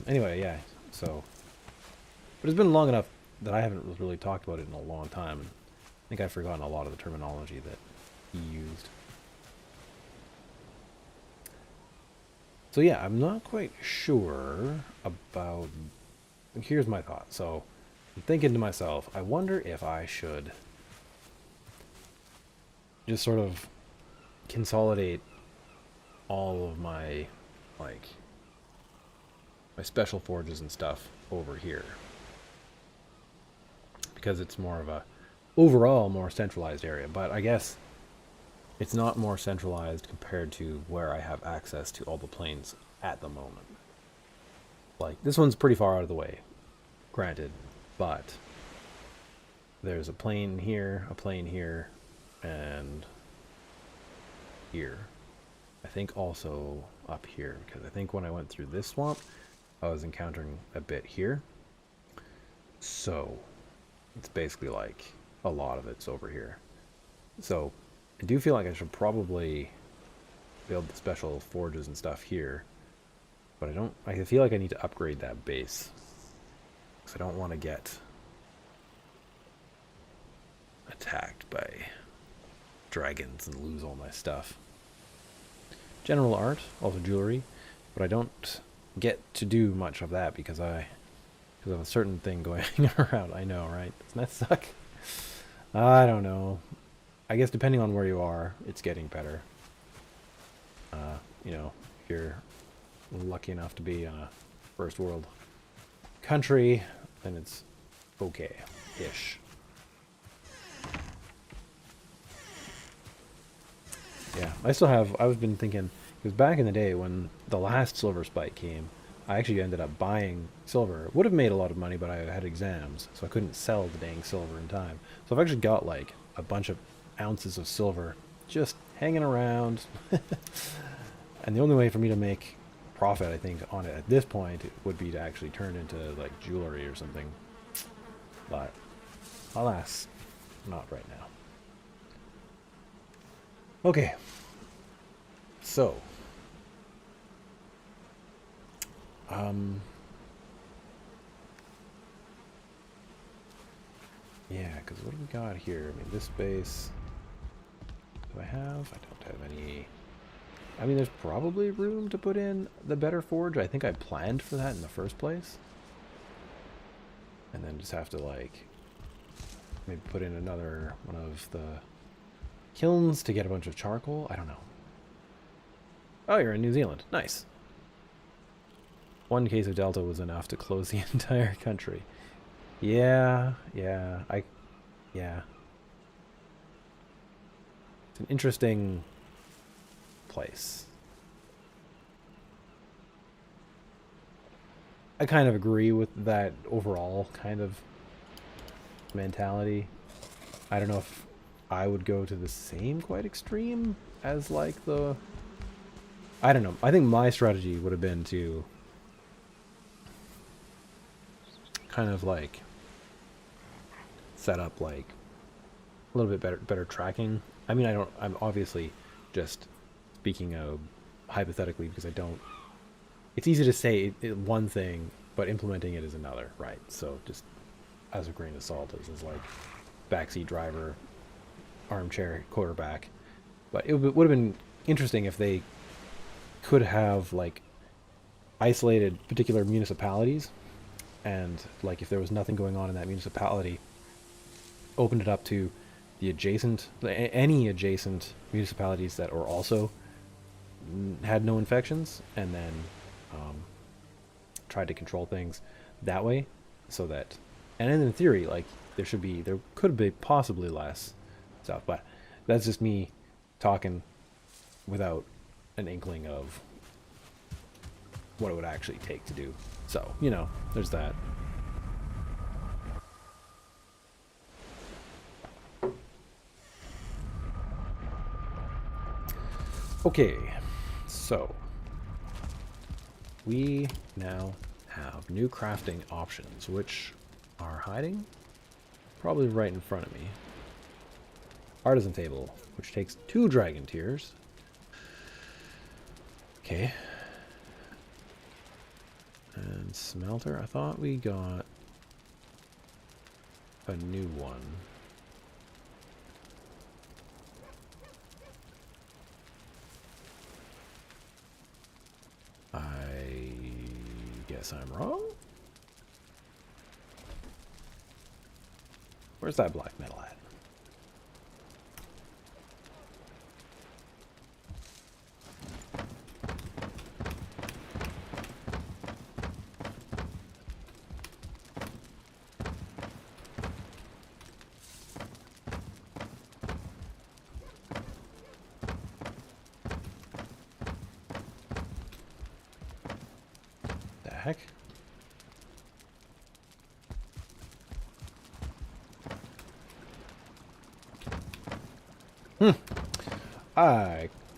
Anyway, yeah, so... But it's been long enough that I haven't really talked about it in a long time. I think I've forgotten a lot of the terminology that he used. So yeah, I'm not quite sure about... Here's my thought. So, I'm thinking to myself, I wonder if I should just sort of consolidate all of my, like, my special forges and stuff over here. Because it's more of a, overall, more centralized area. But I guess it's not more centralized compared to where I have access to all the planes at the moment. Like, this one's pretty far out of the way, granted, but there's a plane here, and here. I think also up here, because I think when I went through this swamp, I was encountering a bit here. So, it's basically like a lot of it's over here. So, I do feel like I should probably build the special forges and stuff here. But I feel like I need to upgrade that base. Because I don't want to get attacked by dragons and lose all my stuff. General art, also jewelry, but I don't get to do much of that because I have a certain thing going around. I know, right? Doesn't that suck? I don't know. I guess depending on where you are, it's getting better. You know, if you're lucky enough to be in a first world country, then it's okay-ish. Yeah, I've been thinking, because back in the day when the last silver spike came, I actually ended up buying silver. Would have made a lot of money, but I had exams, so I couldn't sell the dang silver in time. So I've actually got like a bunch of ounces of silver just hanging around. And the only way for me to make profit, I think, on it at this point would be to actually turn into like jewelry or something. But alas, not right now. Okay. So, yeah, because what do we got here? I mean, this base, do I have? I don't have any. I mean, there's probably room to put in the better forge. I think I planned for that in the first place. And then just have to, like, maybe put in another one of the kilns to get a bunch of charcoal. I don't know. Oh, you're in New Zealand. Nice. One case of Delta was enough to close the entire country. Yeah. It's an interesting place. I kind of agree with that overall kind of mentality. I don't know if I would go to the same quite extreme as like the... I don't know. I think my strategy would have been to kind of like set up like a little bit better tracking. I mean, I'm obviously just speaking of hypothetically because I don't... It's easy to say one thing, but implementing it is another, right? So just as a grain of salt is like backseat driver, armchair quarterback. But it would have been interesting if they could have like isolated particular municipalities, and like if there was nothing going on in that municipality, opened it up to the adjacent, any adjacent municipalities that are also had no infections, and then tried to control things that way, so that, and in theory, like there could be possibly less stuff, but that's just me talking without an inkling of what it would actually take to do. So, you know, there's that. Okay, so we now have new crafting options, which are hiding probably right in front of me. Artisan table, which takes 2 dragon tears. Okay. And smelter, I thought we got a new one. I guess I'm wrong? Where's that black metal at? The heck?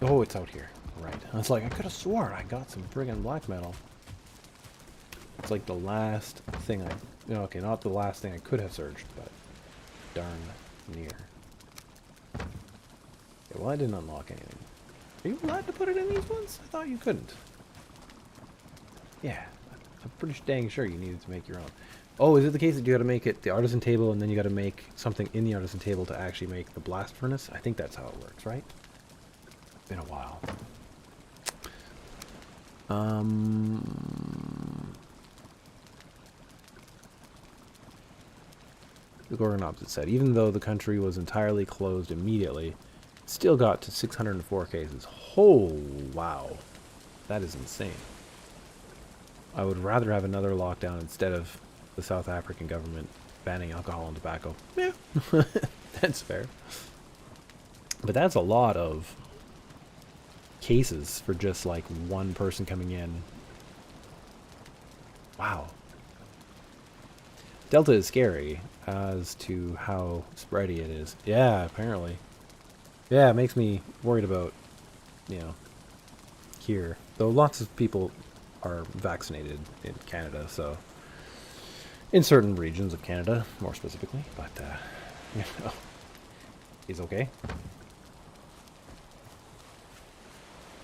Oh, it's out here. Right. I was like, I could have sworn I got some friggin' black metal. It's like the last thing I... No, okay, not the last thing I could have searched, but darn near. Okay, well, I didn't unlock anything. Are you allowed to put it in these ones? I thought you couldn't. Yeah, I'm pretty dang sure you needed to make your own. Oh, is it the case that you gotta make it the artisan table and then you gotta make something in the artisan table to actually make the blast furnace? I think that's how it works, right? Been a while. The Gorgon opposite said, even though the country was entirely closed immediately, it still got to 604 cases. Oh, wow. That is insane. I would rather have another lockdown instead of the South African government banning alcohol and tobacco. Yeah, that's fair. But that's a lot of cases for just like one person coming in. Wow. Delta is scary as to how spready it is. Yeah, apparently. Yeah, it makes me worried about, you know, here. Though lots of people are vaccinated in Canada, so in certain regions of Canada, more specifically, but you know, he's okay.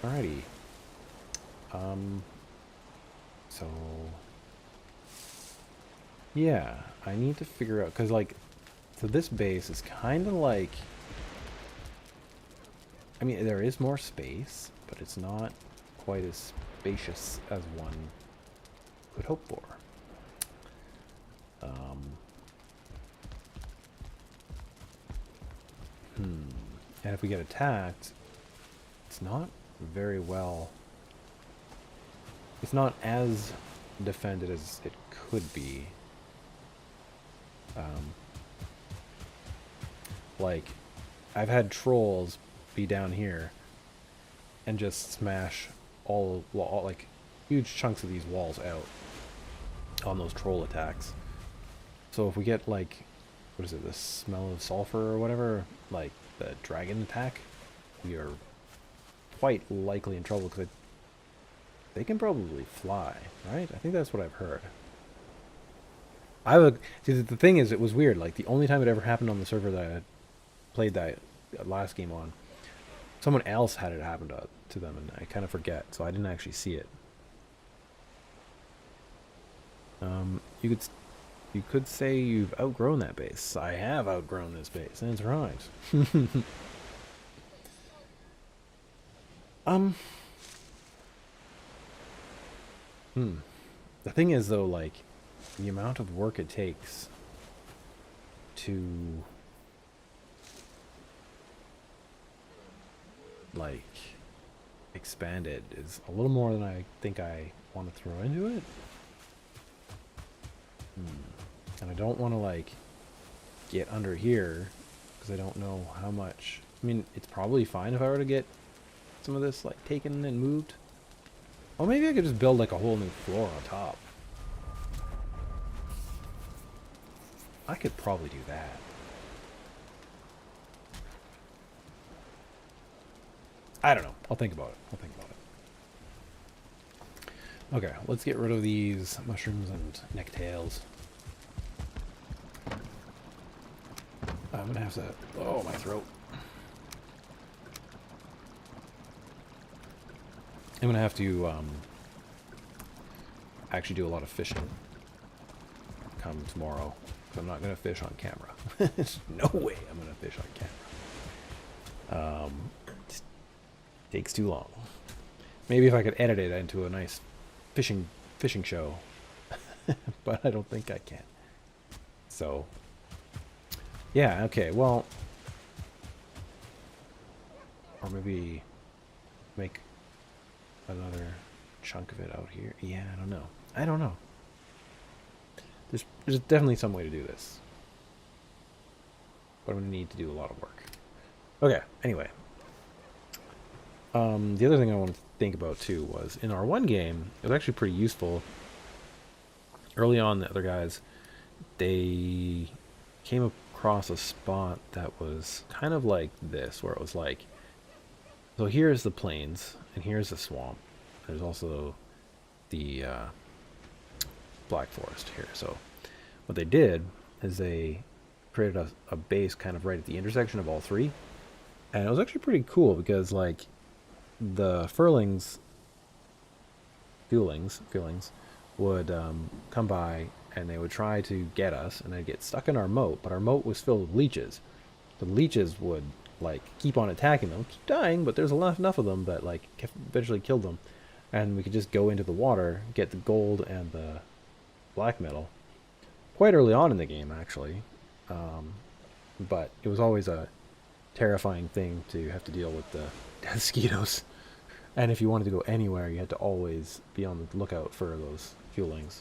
Alrighty. So yeah, I need to figure out, because like, so this base is kind of like, I mean, there is more space, but it's not quite as spacious as one would hope for. And if we get attacked, it's not very well... It's not as defended as it could be. Like, I've had trolls be down here and just smash all like huge chunks of these walls out. on those troll attacks. So if we get like, what is it, the smell of sulfur or whatever, like the dragon attack, we are quite likely in trouble because they can probably fly, right? I think that's what I've heard. I would see. The thing is, it was weird. Like the only time it ever happened on the server that I played that last game on, someone else had it happen to them, and I kind of forget, so I didn't actually see it. You could say you've outgrown that base. I have outgrown this base. That's right. um. The thing is, though, like the amount of work it takes to like expand it is a little more than I think I want to throw into it. And I don't want to like get under here because I don't know how much. I mean, it's probably fine if I were to get some of this like taken and moved. Oh, maybe I could just build like a whole new floor on top. I could probably do that. I don't know. I'll think about it. Okay, let's get rid of these mushrooms and necktails. I'm gonna have to... Oh, my throat. I'm gonna have to actually do a lot of fishing come tomorrow. So I'm not gonna fish on camera. There's no way I'm gonna fish on camera. It takes too long. Maybe if I could edit it into a nice fishing show, but I don't think I can. So, yeah, okay, well, or maybe make another chunk of it out here. Yeah, I don't know. There's definitely some way to do this, but I'm gonna need to do a lot of work. Okay, anyway. The other thing I wanted to think about too was in our one game, it was actually pretty useful. Early on, the other guys, they came across a spot that was kind of like this, where it was like, so here's the plains, and here's the swamp. There's also the black forest here. So what they did is they created a base kind of right at the intersection of all three. And it was actually pretty cool because, like, the feelings would come by and they would try to get us, and they'd get stuck in our moat, but our moat was filled with leeches. The leeches would like keep on attacking them, keep dying, but there's enough of them that like eventually killed them, and we could just go into the water, get the gold and the black metal quite early on in the game actually. But it was always a terrifying thing to have to deal with the mosquitoes. And if you wanted to go anywhere, you had to always be on the lookout for those fuelings.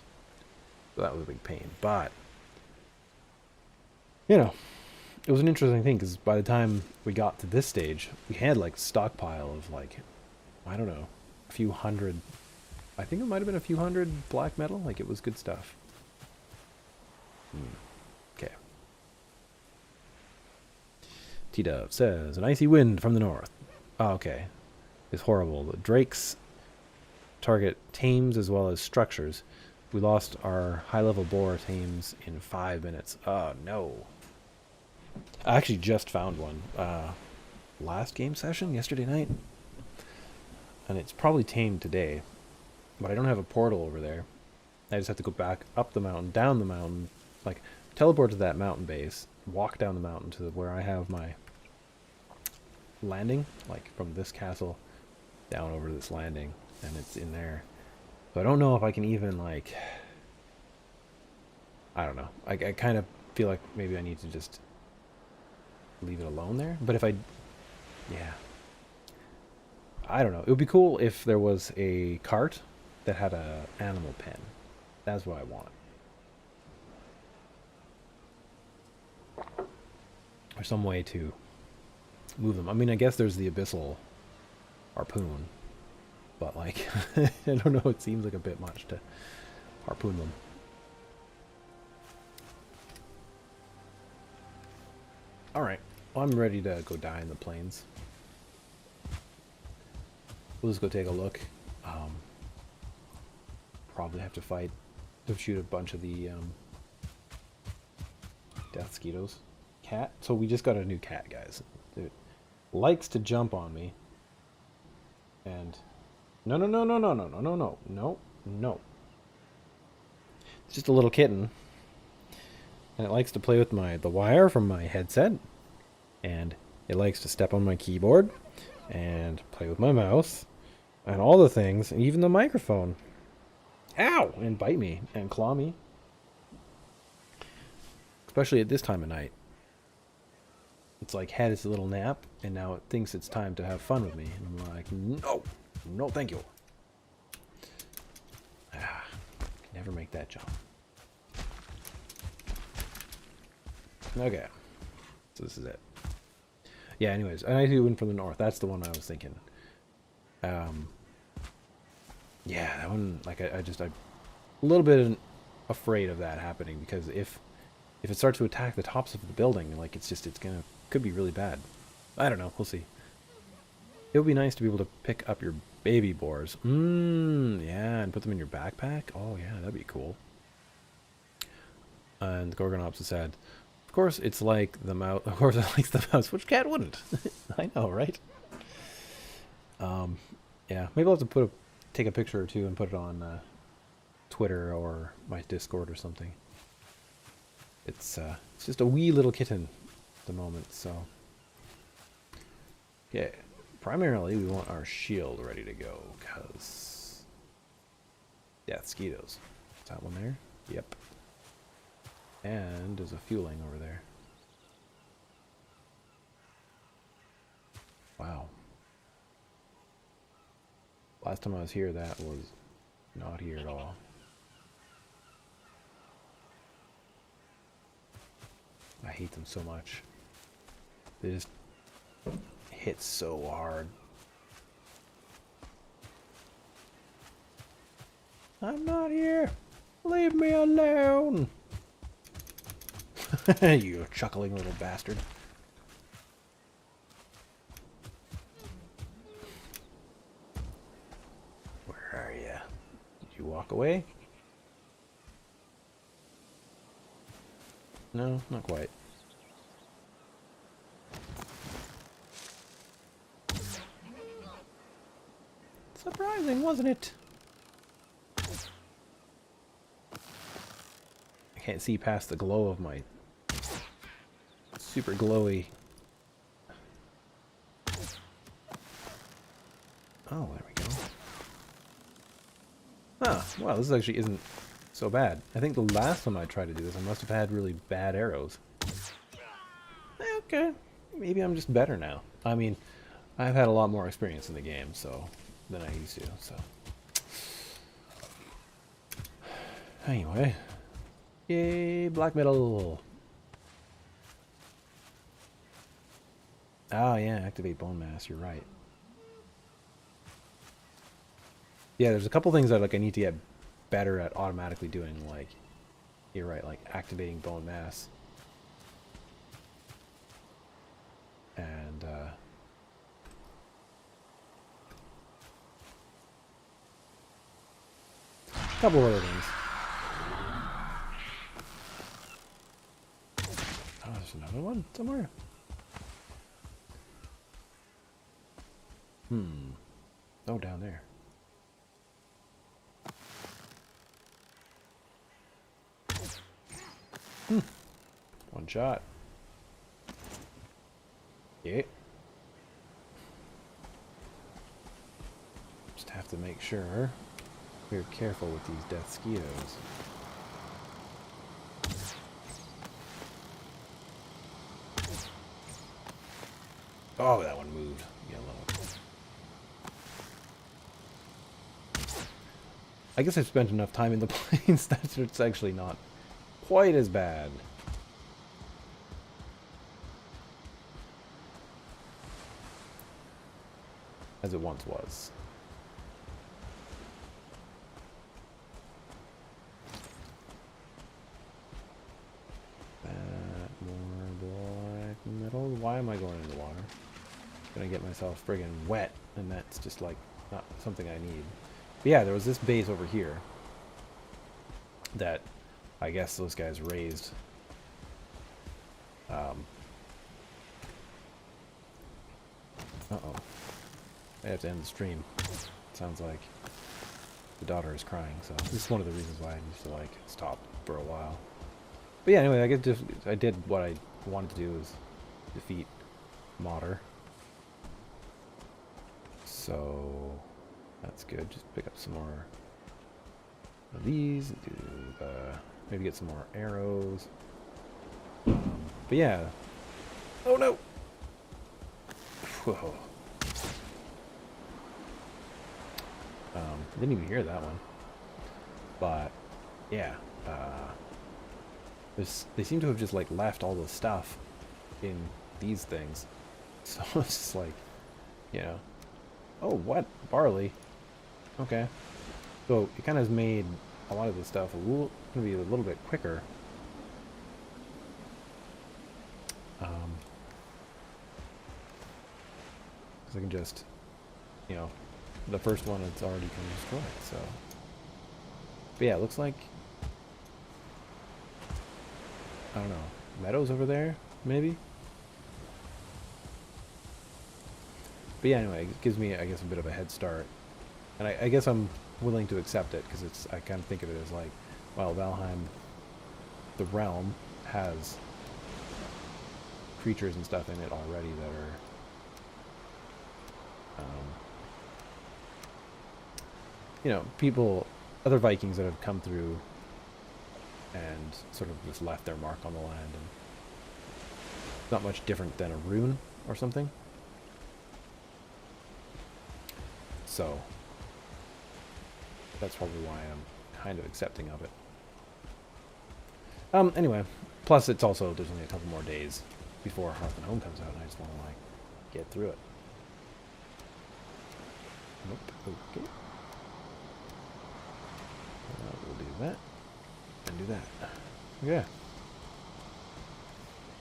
So that was a big pain. But, you know, it was an interesting thing because by the time we got to this stage, we had like a stockpile of like, I don't know, a few hundred, I think it might have been a few hundred black metal. Like it was good stuff. Okay. T-Dove says, an icy wind from the north. Oh, okay. It's horrible. The drakes target tames as well as structures. We lost our high-level boar tames in 5 minutes. Oh, no. I actually just found one last game session, yesterday night. And it's probably tamed today. But I don't have a portal over there. I just have to go back up the mountain, down the mountain, like teleport to that mountain base, walk down the mountain to where I have my landing, like from this castle down over this landing, and it's in there. So I don't know if I can even like, I don't know. I kind of feel like maybe I need to just leave it alone there. But if I, yeah, I don't know. It would be cool if there was a cart that had a animal pen. That's what I want. Or some way to move them. I mean, I guess there's the abyssal harpoon, but like, I don't know, it seems like a bit much to harpoon them. Alright. Well, I'm ready to go die in the plains. We'll just go take a look. Probably have to fight to shoot a bunch of the death skeetos. Cat. So we just got a new cat, guys. It likes to jump on me. And no, no, no, no, no, no, no, no, no, no, no. It's just a little kitten, and it likes to play with the wire from my headset, and it likes to step on my keyboard and play with my mouse and all the things, and even the microphone. Ow! And bite me and claw me. Especially at this time of night. It's like had its little nap, and now it thinks it's time to have fun with me. And I'm like, no, no, thank you. Ah, never make that jump. Okay, so this is it. Yeah. Anyways, and I do one from the north. That's the one I was thinking. Yeah, that one. Like I'm a little bit afraid of that happening, because if it starts to attack the tops of the building, like could be really bad. I don't know. We'll see. It would be nice to be able to pick up your baby boars. Yeah, and put them in your backpack. Oh yeah, that'd be cool. And the Gorgonops has said, of course it's like the mouse. Of course it likes the mouse. Which cat wouldn't? I know, right? Yeah, maybe I'll have to take a picture or two and put it on Twitter or my Discord or something. It's just a wee little kitten at the moment, so. Okay, primarily we want our shield ready to go, because... Yeah, skeetos. Is that one there? Yep. And there's a fueling over there. Wow. Last time I was here, that was not here at all. I hate them so much. They just hit so hard. I'm not here. Leave me alone. You chuckling little bastard. Where are you? Did you walk away? No, not quite. Surprising, wasn't it? I can't see past the glow of my super glowy. Oh, there we go. Ah, wow, this actually isn't so bad. I think the last time I tried to do this, I must have had really bad arrows. Okay, maybe I'm just better now. I mean, I've had a lot more experience in the game, so than I used to. So anyway, yay, black metal. Oh yeah, activate bone mass. You're right. Yeah, there's a couple things that I need to get better at automatically doing. Like, you're right, like activating bone mass. And a couple other things. Oh, there's another one somewhere. Oh, down there. One shot. Yeah. Just have to make sure we're careful with these death skeetos. Oh, that one moved. Yellow. I guess I've spent enough time in the plains that it's actually not quite as bad. As it once was. That more black metal. gonna get myself friggin' wet, and that's just like not something I need. But yeah, there was this base over here that I guess those guys raised. Uh-oh. I have to end the stream. Sounds like the daughter is crying, so this is one of the reasons why I need to like stop for a while. But yeah, anyway, I did what I wanted to do, was defeat Modder. So that's good. Just pick up some more of these. Do maybe get some more arrows. But yeah. Oh no. Whoa. Didn't even hear that one. But yeah, they seem to have just like left all the stuff in these things. So it's just like, you know. Oh, what? Barley. Okay. So it kind of has made a lot of this stuff gonna be a little bit quicker. Because I can just, you know, the first one it's already can destroy it, so. But yeah, it looks like, I don't know, meadows over there, maybe? But yeah, anyway, it gives me, I guess, a bit of a head start. And I guess I'm willing to accept it, because it's, I kind of think of it as like, well, Valheim, the realm, has creatures and stuff in it already that are, you know, people, other Vikings that have come through and sort of just left their mark on the land, and not much different than a rune or something. So that's probably why I'm kind of accepting of it. Anyway, plus it's also, there's only a couple more days before Hearth and Home comes out, and I just want to like get through it. Nope. Okay. We'll do that and do that. Yeah.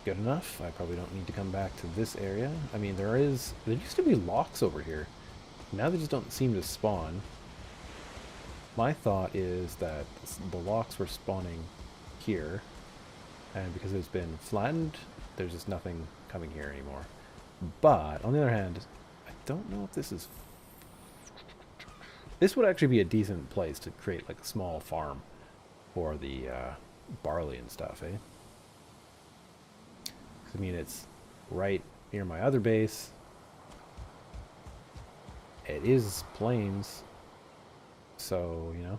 Good enough. I probably don't need to come back to this area. I mean, there used to be locks over here. Now they just don't seem to spawn. My thought is that the locks were spawning here, and because it's been flattened, there's just nothing coming here anymore. But on the other hand, I don't know if this is. This would actually be a decent place to create like a small farm for the barley and stuff, eh? 'Cause, I mean, it's right near my other base. It is plains, so, you know.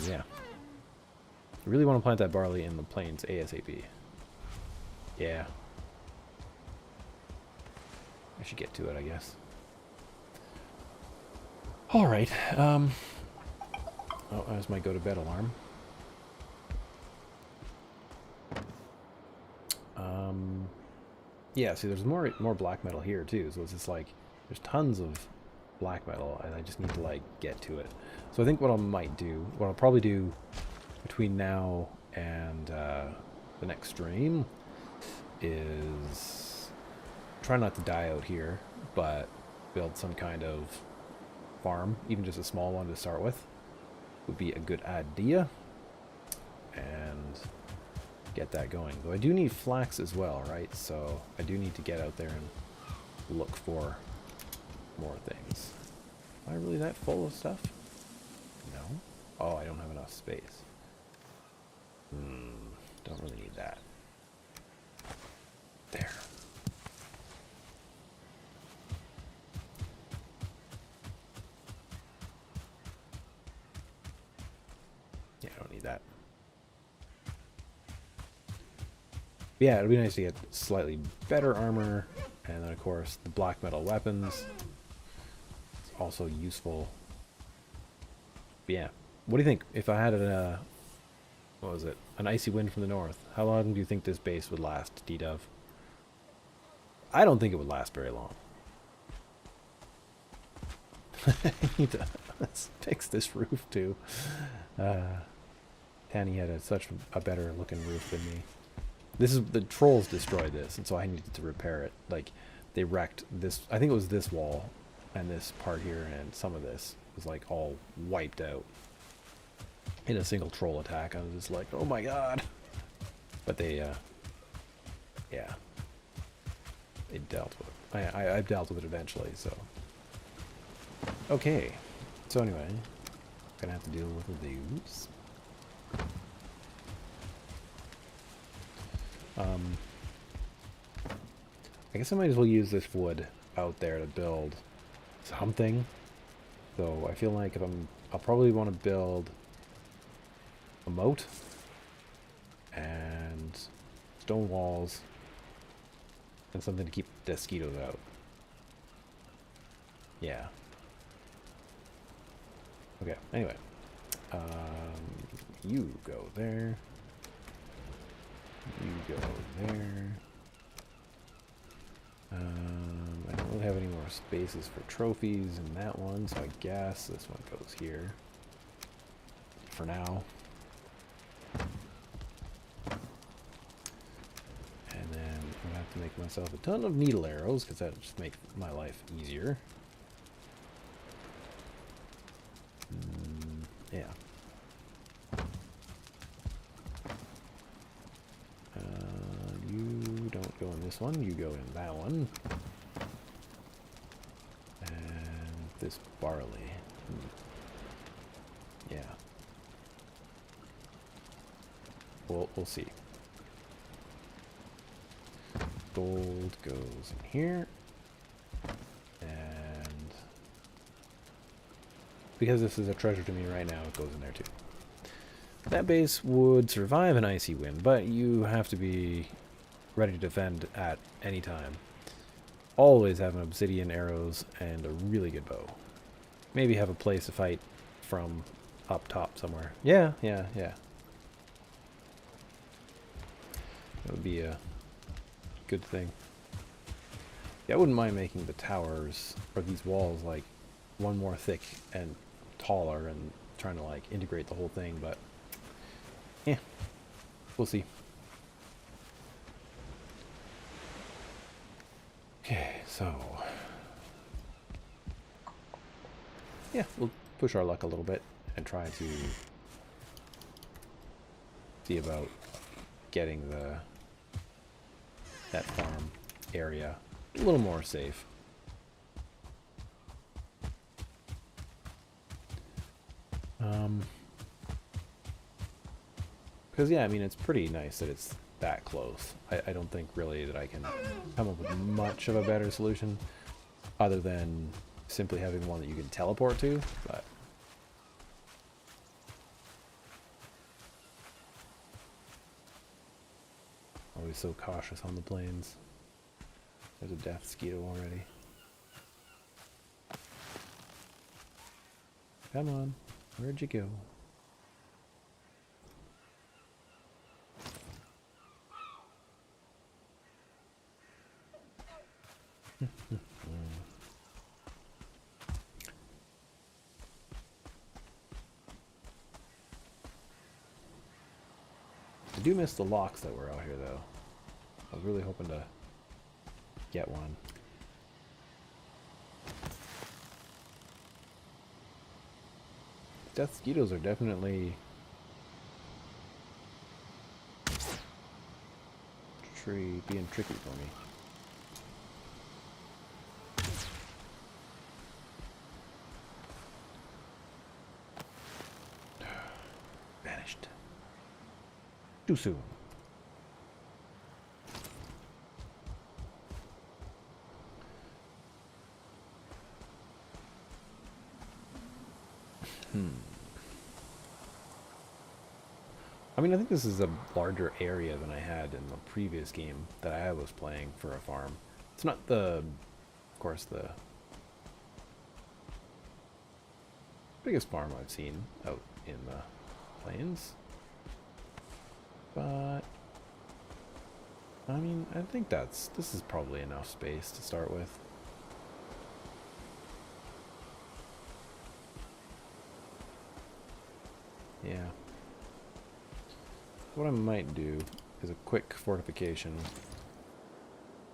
Yeah. I really want to plant that barley in the plains ASAP. Yeah. I should get to it, I guess. Alright, oh, there's my go-to-bed alarm. Yeah, see, there's more black metal here, too, so it's just like, there's tons of black metal, and I just need to, like, get to it. So I think what what I'll probably do between now and the next stream is try not to die out here, but build some kind of farm, even just a small one to start with, would be a good idea, and get that going. Though I do need flax as well, right? So I do need to get out there and look for more things. Am I really that full of stuff? No. Oh, I don't have enough space. Don't really need that. There. Yeah, I don't need that. Yeah, it'd be nice to get slightly better armor, and then of course the black metal weapons. It's also useful. But yeah, what do you think if I had a what was it? An icy wind from the north? How long do you think this base would last, D-Dove? I don't think it would last very long. I need to let's fix this roof too. Tanny had such a better looking roof than me. This is the trolls destroyed this, and so I needed to repair it. Like, they wrecked this. I think it was this wall, and this part here, and some of this was like all wiped out in a single troll attack. I was just like, oh my god! But they, yeah, they dealt with it. I dealt with it eventually. So, okay. So anyway, gonna have to deal with these. I guess I might as well use this wood out there to build something. So I feel like if I'll probably want to build a moat and stone walls and something to keep mosquitoes out. Yeah. Okay, anyway. You go there. You go there. I don't really have any more spaces for trophies in that one, so I guess this one goes here. For now. And then I'm going to have to make myself a ton of needle arrows, because that just makes my life easier. Yeah. You don't go in this one, you go in that one. And this barley. Yeah. We'll see. Gold goes in here. And because this is a treasure to me right now, it goes in there too. That base would survive an icy wind, but you have to be ready to defend at any time. Always have an obsidian arrows and a really good bow. Maybe have a place to fight from up top somewhere. Yeah. That would be a good thing. Yeah, I wouldn't mind making the towers, or these walls, like, one more thick and taller and trying to, like, integrate the whole thing, but yeah, we'll see. Okay, so yeah, we'll push our luck a little bit and try to see about getting that farm area a little more safe. Because yeah, I mean, it's pretty nice that it's that close. I don't think really that I can come up with much of a better solution other than simply having one that you can teleport to, but always so cautious on the plains. There's a death mosquito already. Come on, where'd you go? I do miss the locks that were out here, though. I was really hoping to get one. Death mosquitoes are definitely being tricky for me. Vanished. Too soon. I mean, I think this is a larger area than I had in the previous game that I was playing for a farm. It's not of course, the biggest farm I've seen out in the plains. But, I mean, I think this is probably enough space to start with. Yeah. What I might do is a quick fortification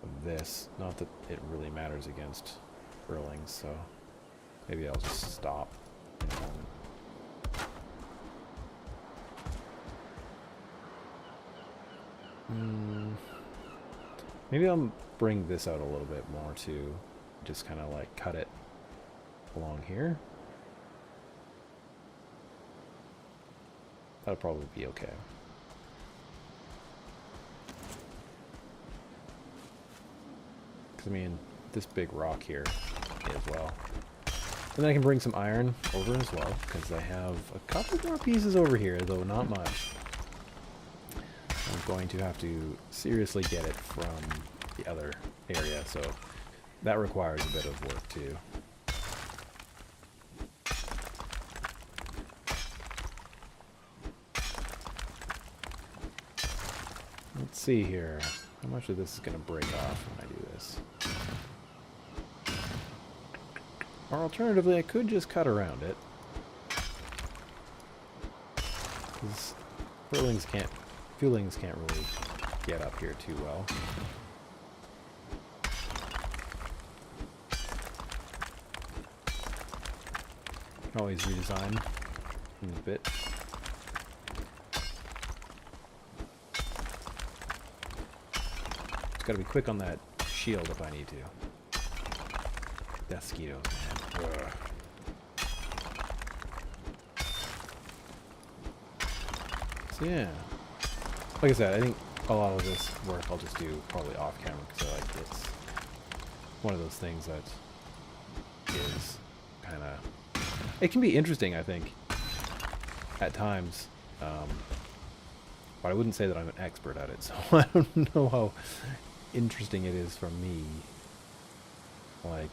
of this. Not that it really matters against Burlings, so maybe I'll just stop in a moment. Maybe I'll bring this out a little bit more too. Just kind of like cut it along here. That'll probably be okay. Because I mean, this big rock here as well. And then I can bring some iron over as well, because I have a couple more pieces over here, though not much. I'm going to have to seriously get it from the other area, so that requires a bit of work too. Let's see here. How much of this is going to break off when I do this? Or alternatively, I could just cut around it. Because Feelings can't really get up here too well. Can always redesign in a bit. Just gotta be quick on that shield if I need to. Death mosquitoes, man. Ugh. So yeah. Like I said, I think a lot of this work I'll just do probably off camera because it's one of those things that is kind of... It can be interesting, I think, at times. But I wouldn't say that I'm an expert at it, so I don't know how interesting it is from me. Like,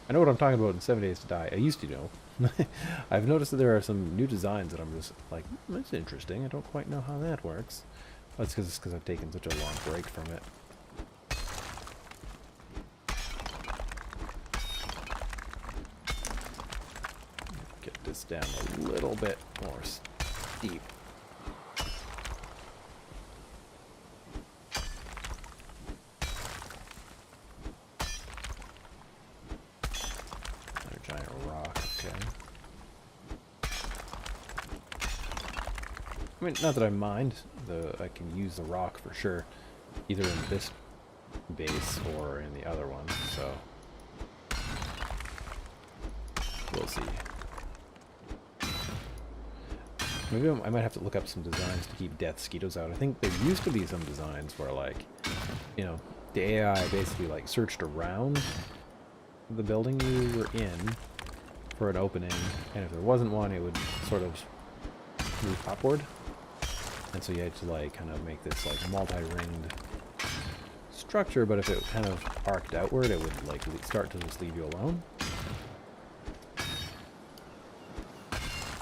I know what I'm talking about in 7 Days to Die. I used to know. I've noticed that there are some new designs that I'm just like, that's interesting. I don't quite know how that works. That's because I've taken such a long break from it. Get this down a little bit more steep. Another giant rock, okay. I mean, not that I mind. I can use the rock for sure, either in this base or in the other one, so we'll see. Maybe I might have to look up some designs to keep death mosquitoes out. I think there used to be some designs where, like, you know, the AI basically like searched around the building you were in for an opening, and if there wasn't one, it would sort of move upward. And so you had to like kind of make this like multi-ringed structure, but if it kind of arced outward, it would like start to just leave you alone.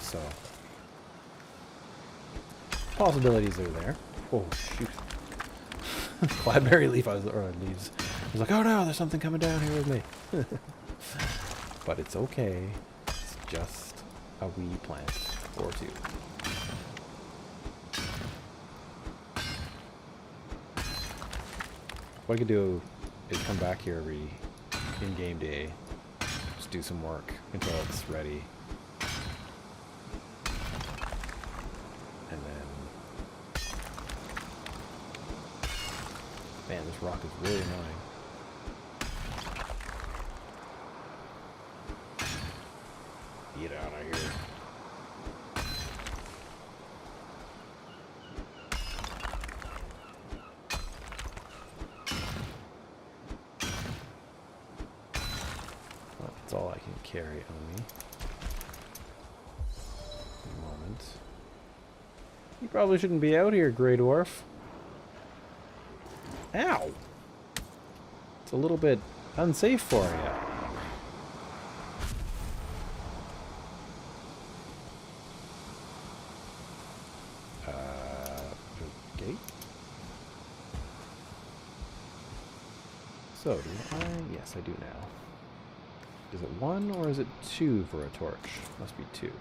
So possibilities are there. Oh shoot! Cloudberry leaf, or leaves. I was like, oh no, there's something coming down here with me. But it's okay. It's just a wee plant or two. What I could do is come back here every in-game day, just do some work until it's ready, and then... Man, this rock is really annoying. Get out of here. That's all I can carry on me. A moment. You probably shouldn't be out here, Grey Dwarf. Ow! It's a little bit unsafe for you. Okay. So, do I? Yes, I do now. Is it 1 or is it 2 for a torch? Must be 2.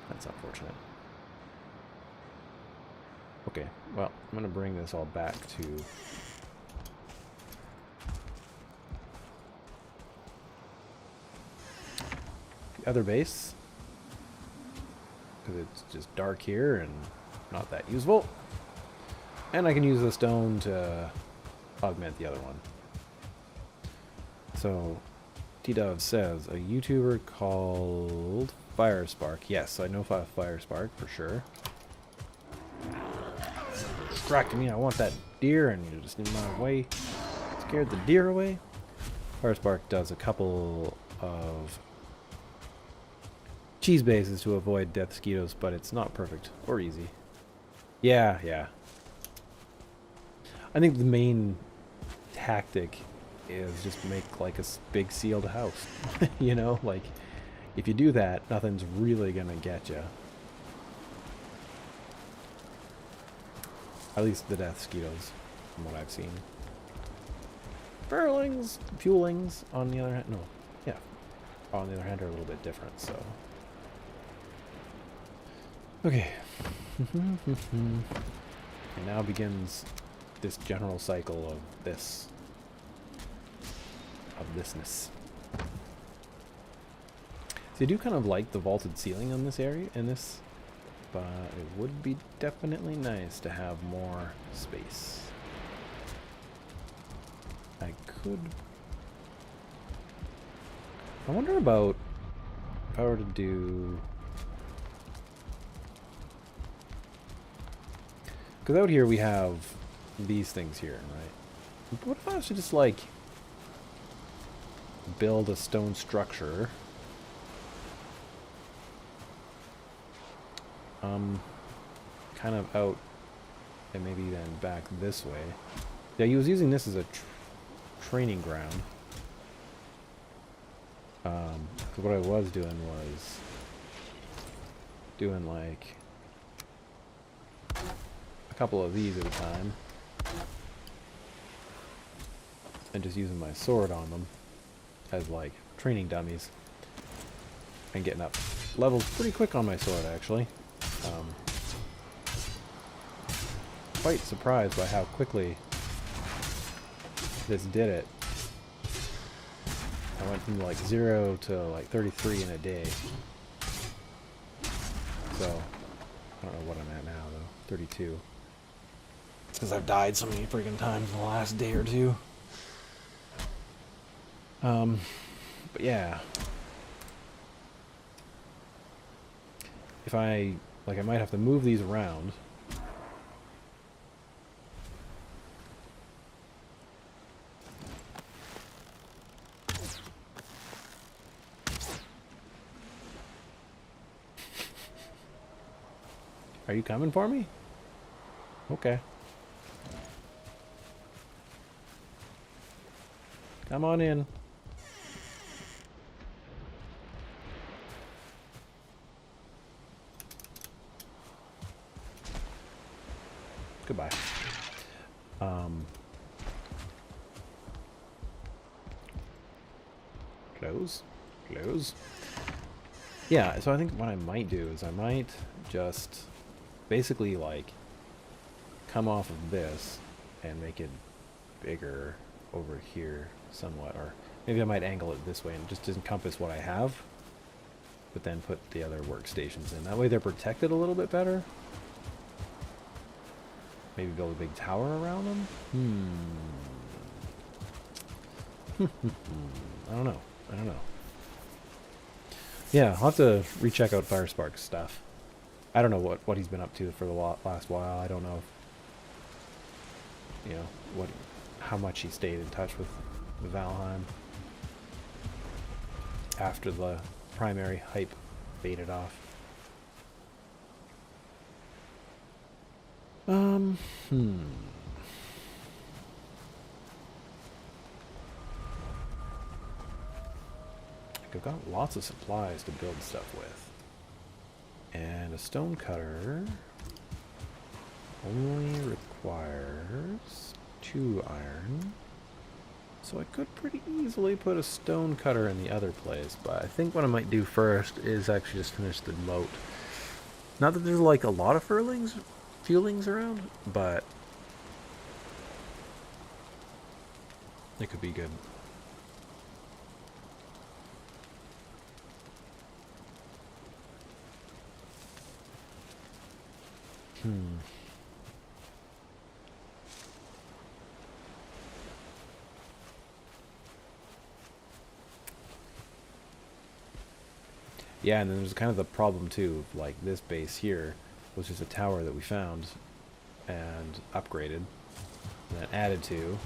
That's unfortunate. Okay, well, I'm going to bring this all back to the other base, because it's just dark here and not that useful. And I can use the stone to augment the other one. So, T-Dove says, a YouTuber called Firespark. Yes, I know Firespark for sure. Distracting me, I want that deer, and you're just in my way. Scared the deer away. Firespark does a couple of cheese bases to avoid death mosquitoes, but it's not perfect or easy. Yeah, yeah. I think the main tactic is just make like a big sealed house. You know, like if you do that, nothing's really gonna get you. At least the death mosquitoes, from what I've seen. Furlings, fuelings, on the other hand, no, yeah, on the other hand, are a little bit different. So, okay, and now begins this general cycle of this, of thisness. So I do kind of like the vaulted ceiling on this area, in this, but it would be definitely nice to have more space. I could... I wonder about if I were to do... Because out here we have these things here, right? What if I was to just, like, build a stone structure? Kind of out and maybe then back this way. Yeah, he was using this as a training ground. Because what I was doing like a couple of these at a time. And just using my sword on them as like training dummies. And getting up levels pretty quick on my sword, actually. Quite surprised by how quickly this did it. I went from like 0 to like 33 in a day. So, I don't know what I'm at now though. 32. Because I've died so many freaking times in the last day or two. But yeah. If I might have to move these around. Are you coming for me? Okay. Come on in. Goodbye. Close. Close. Yeah, so I think what I might do is I might just basically like come off of this and make it bigger over here somewhat, or maybe I might angle it this way and just encompass what I have, but then put the other workstations in. That way they're protected a little bit better. Maybe build a big tower around them? I don't know. Yeah, I'll have to recheck out Firespark's stuff. I don't know what he's been up to for the last while. I don't know if, you know, how much he stayed in touch with Valheim after the primary hype faded off. I've got lots of supplies to build stuff with. And a stone cutter only requires 2 iron. So I could pretty easily put a stone cutter in the other place, but I think what I might do first is actually just finish the moat. Not that there's like a lot of furlings feelings around, but it could be good. Yeah, and then there's kind of the problem too, like this base here was just a tower that we found and upgraded and then added to,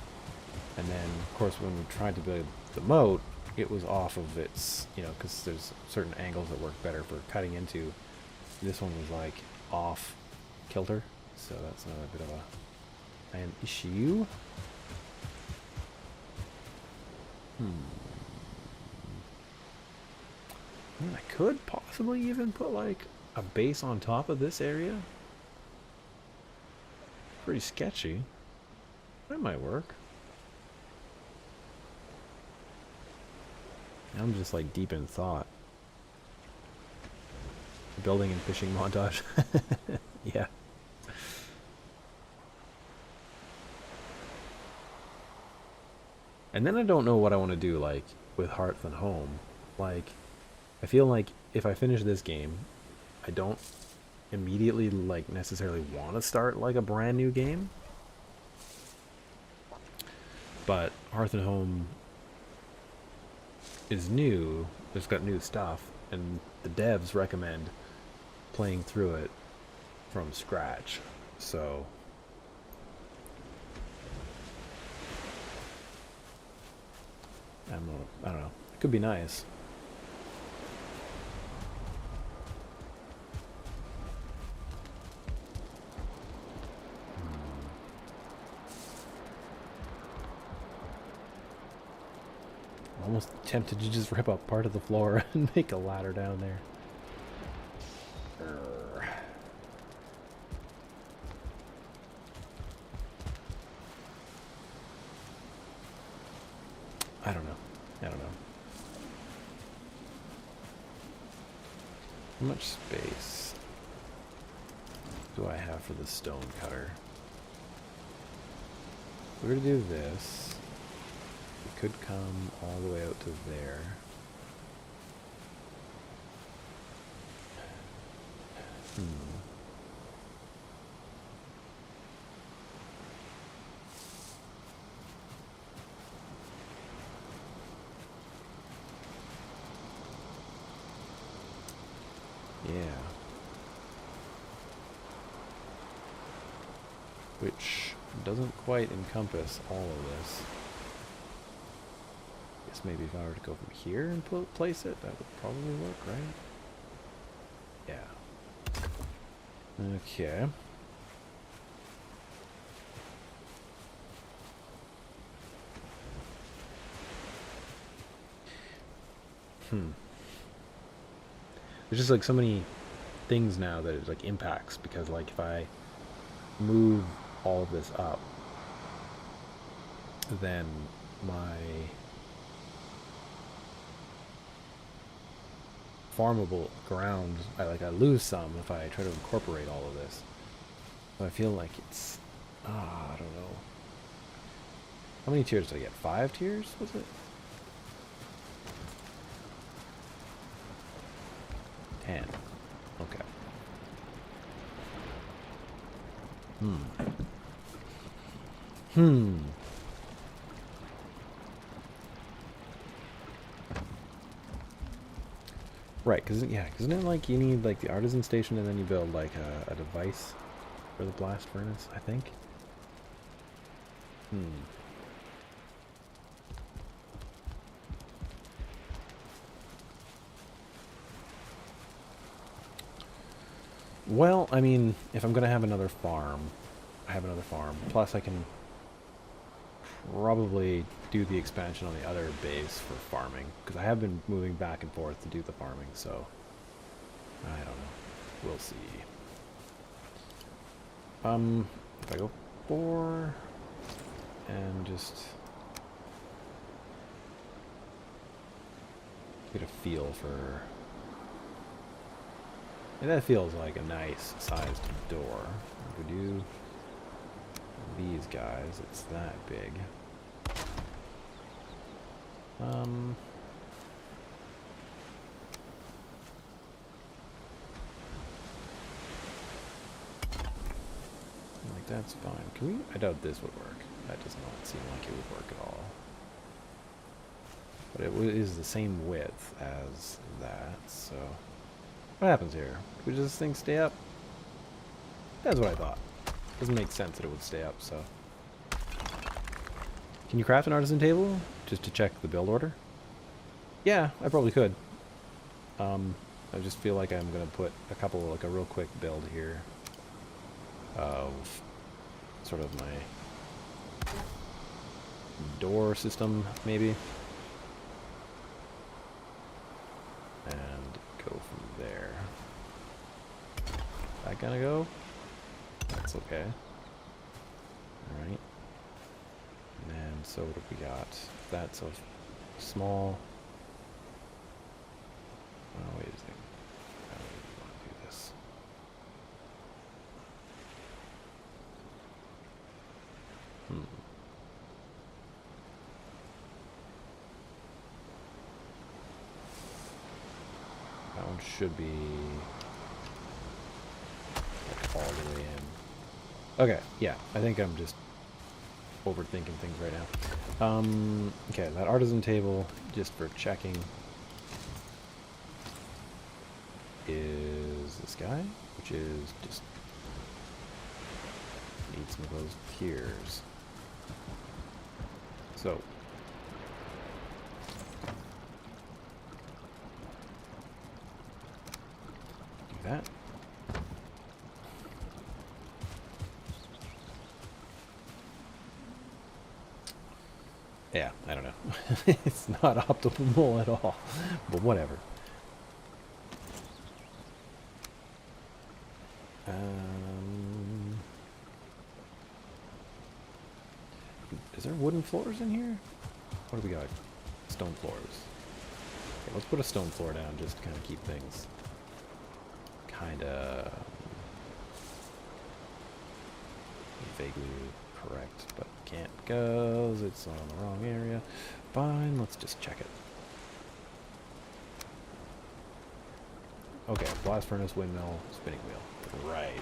and then of course when we tried to build the moat, it was off of its, you know, because there's certain angles that work better for cutting into. This one was like off kilter, so that's another bit of an issue. I could possibly even put like a base on top of this area. Pretty sketchy. That might work. I'm just like deep in thought. Building and fishing montage. Yeah. And then I don't know what I want to do like with Hearth and Home. Like, I feel like if I finish this game, I don't immediately like necessarily want to start like a brand new game. But Hearth and Home is new. It's got new stuff, and the devs recommend playing through it from scratch. So I don't know. It could be nice. Almost tempted to just rip up part of the floor and make a ladder down there. I don't know. I don't know. How much space do I have for the stone cutter? We're gonna do this. It could come all the way out to there. Yeah. Which doesn't quite encompass all of this. Guess maybe if I were to go from here and place it, that would probably work, right? Yeah. Okay. There's just like so many things now that it like impacts, because like if I move all of this up, then my farmable ground, I lose some if I try to incorporate all of this. So I feel like it's I don't know. How many tiers did I get? 5 tiers, was it? 10. Okay. Right, because yeah, isn't it like you need like the artisan station and then you build like a device for the blast furnace, I think? Well, I mean, if I'm gonna have another farm, I have another farm. Plus I can probably do the expansion on the other base for farming, because I have been moving back and forth to do the farming, so I don't know. We'll see. If I go 4 and just get a feel for And that feels like a nice sized door. If we do these guys, it's that big. Like that's fine. Can we? I doubt this would work. That does not seem like it would work at all. But it is the same width as that, so... What happens here? Does this thing stay up? That's what I thought. Doesn't make sense that it would stay up, so... Can you craft an artisan table? Just to check the build order? Yeah, I probably could. I just feel like I'm gonna put a couple, like a real quick build here of sort of my door system, maybe. And go from there. That gonna go? That's okay. Alright. And so what have we got? That's a small... Oh, wait a second. How do we want to do this? That one should be like all the way in. Okay, yeah, I think I'm just overthinking things right now. Okay, that artisan table, just for checking, is this guy, which is just need some of those piers. So do that. Yeah, I don't know. It's not optimal at all, but whatever. Is there wooden floors in here? What do we got? Stone floors. Okay, let's put a stone floor down just to kind of keep things kind of vaguely correct, but can't because it's on the wrong area. Fine, let's just check it. Okay, blast furnace, windmill, spinning wheel. Right.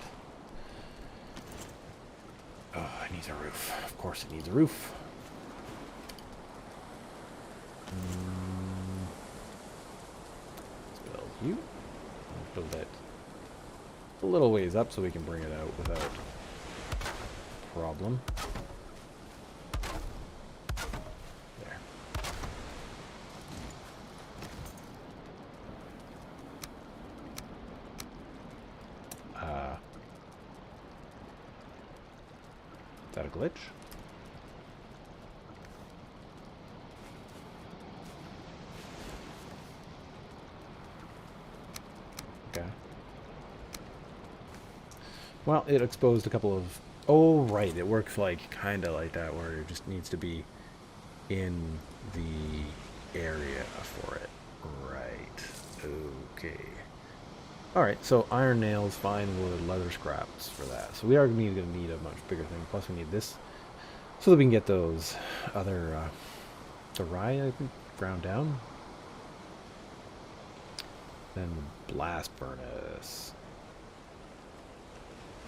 Oh, it needs a roof. Of course it needs a roof. Let's build you. Let's build that a little ways up so we can bring it out without problem. There. Is that a glitch? Okay. Well, it exposed a couple of... Oh, right. It works like kind of like that, where it just needs to be in the area for it. Right. Okay. Alright, so iron nails, fine wood, leather scraps for that. So we are going to need a much bigger thing. Plus we need this so that we can get those other... the rye, I think, ground down. Then the blast furnace.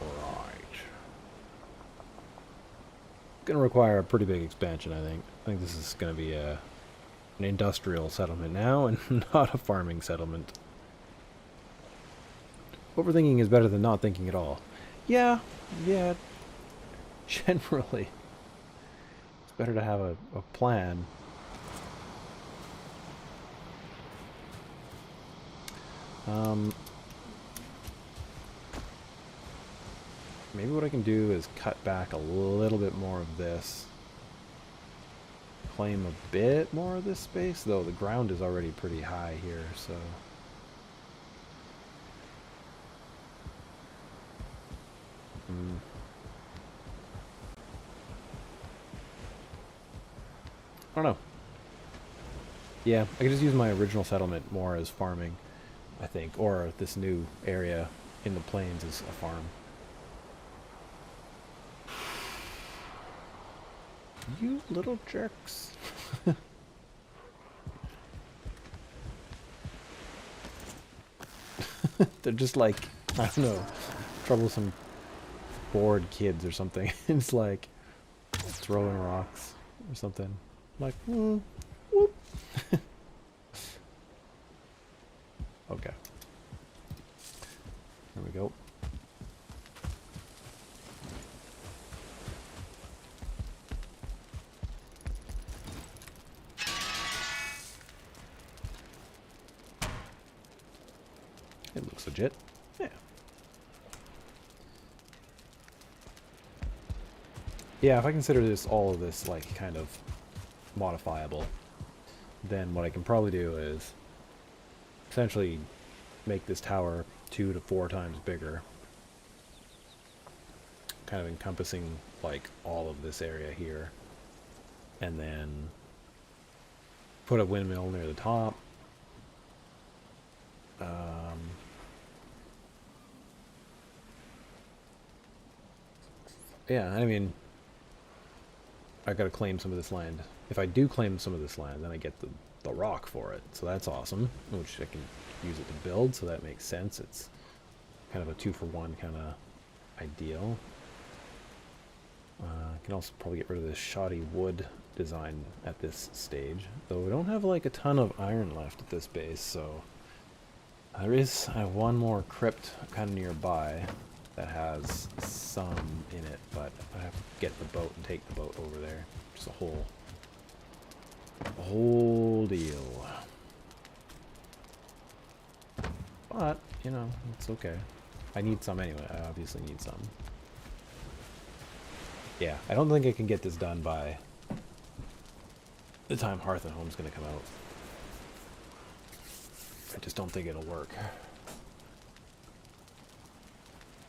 Right. Gonna require a pretty big expansion, I think. I think this is gonna be an industrial settlement now and not a farming settlement. Overthinking is better than not thinking at all. Yeah, generally. It's better to have a plan. Maybe what I can do is cut back a little bit more of this. Claim a bit more of this space, though the ground is already pretty high here, so... I don't know. Yeah, I could just use my original settlement more as farming. I think, or this new area in the plains is a farm. You little jerks. They're just like, I don't know, troublesome, bored kids or something. It's like throwing rocks or something. I'm like, whoop. Okay. There we go. It looks legit. Yeah. Yeah, if I consider this, all of this, like, kind of modifiable, then what I can probably do is essentially make this tower 2 to 4 times bigger, kind of encompassing, like, all of this area here, and then put a windmill near the top. Yeah, I mean, I gotta claim some of this land. If I do claim some of this land, then I get the rock for it. So that's awesome, which I can use it to build, so that makes sense. It's kind of a 2-for-1 kind of ideal. I can also probably get rid of this shoddy wood design at this stage, though we don't have like a ton of iron left at this base, so there is one more crypt kind of nearby that has some in it, but I have to get the boat and take the boat over there. Just a whole deal. But, you know, it's okay. I need some anyway. I obviously need some. Yeah, I don't think I can get this done by the time Hearth and Home's gonna come out. I just don't think it'll work.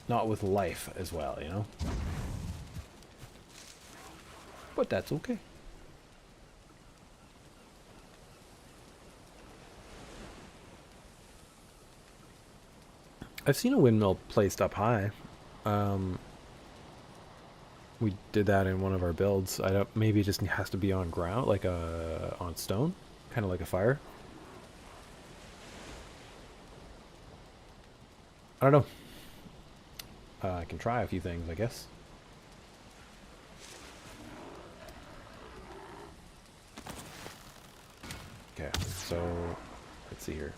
Not with life as well, you know? But that's okay. I've seen a windmill placed up high. We did that in one of our builds. I don't. Maybe it just has to be on ground, like on stone, kind of like a fire. I don't know. I can try a few things, I guess. Okay, so let's see here.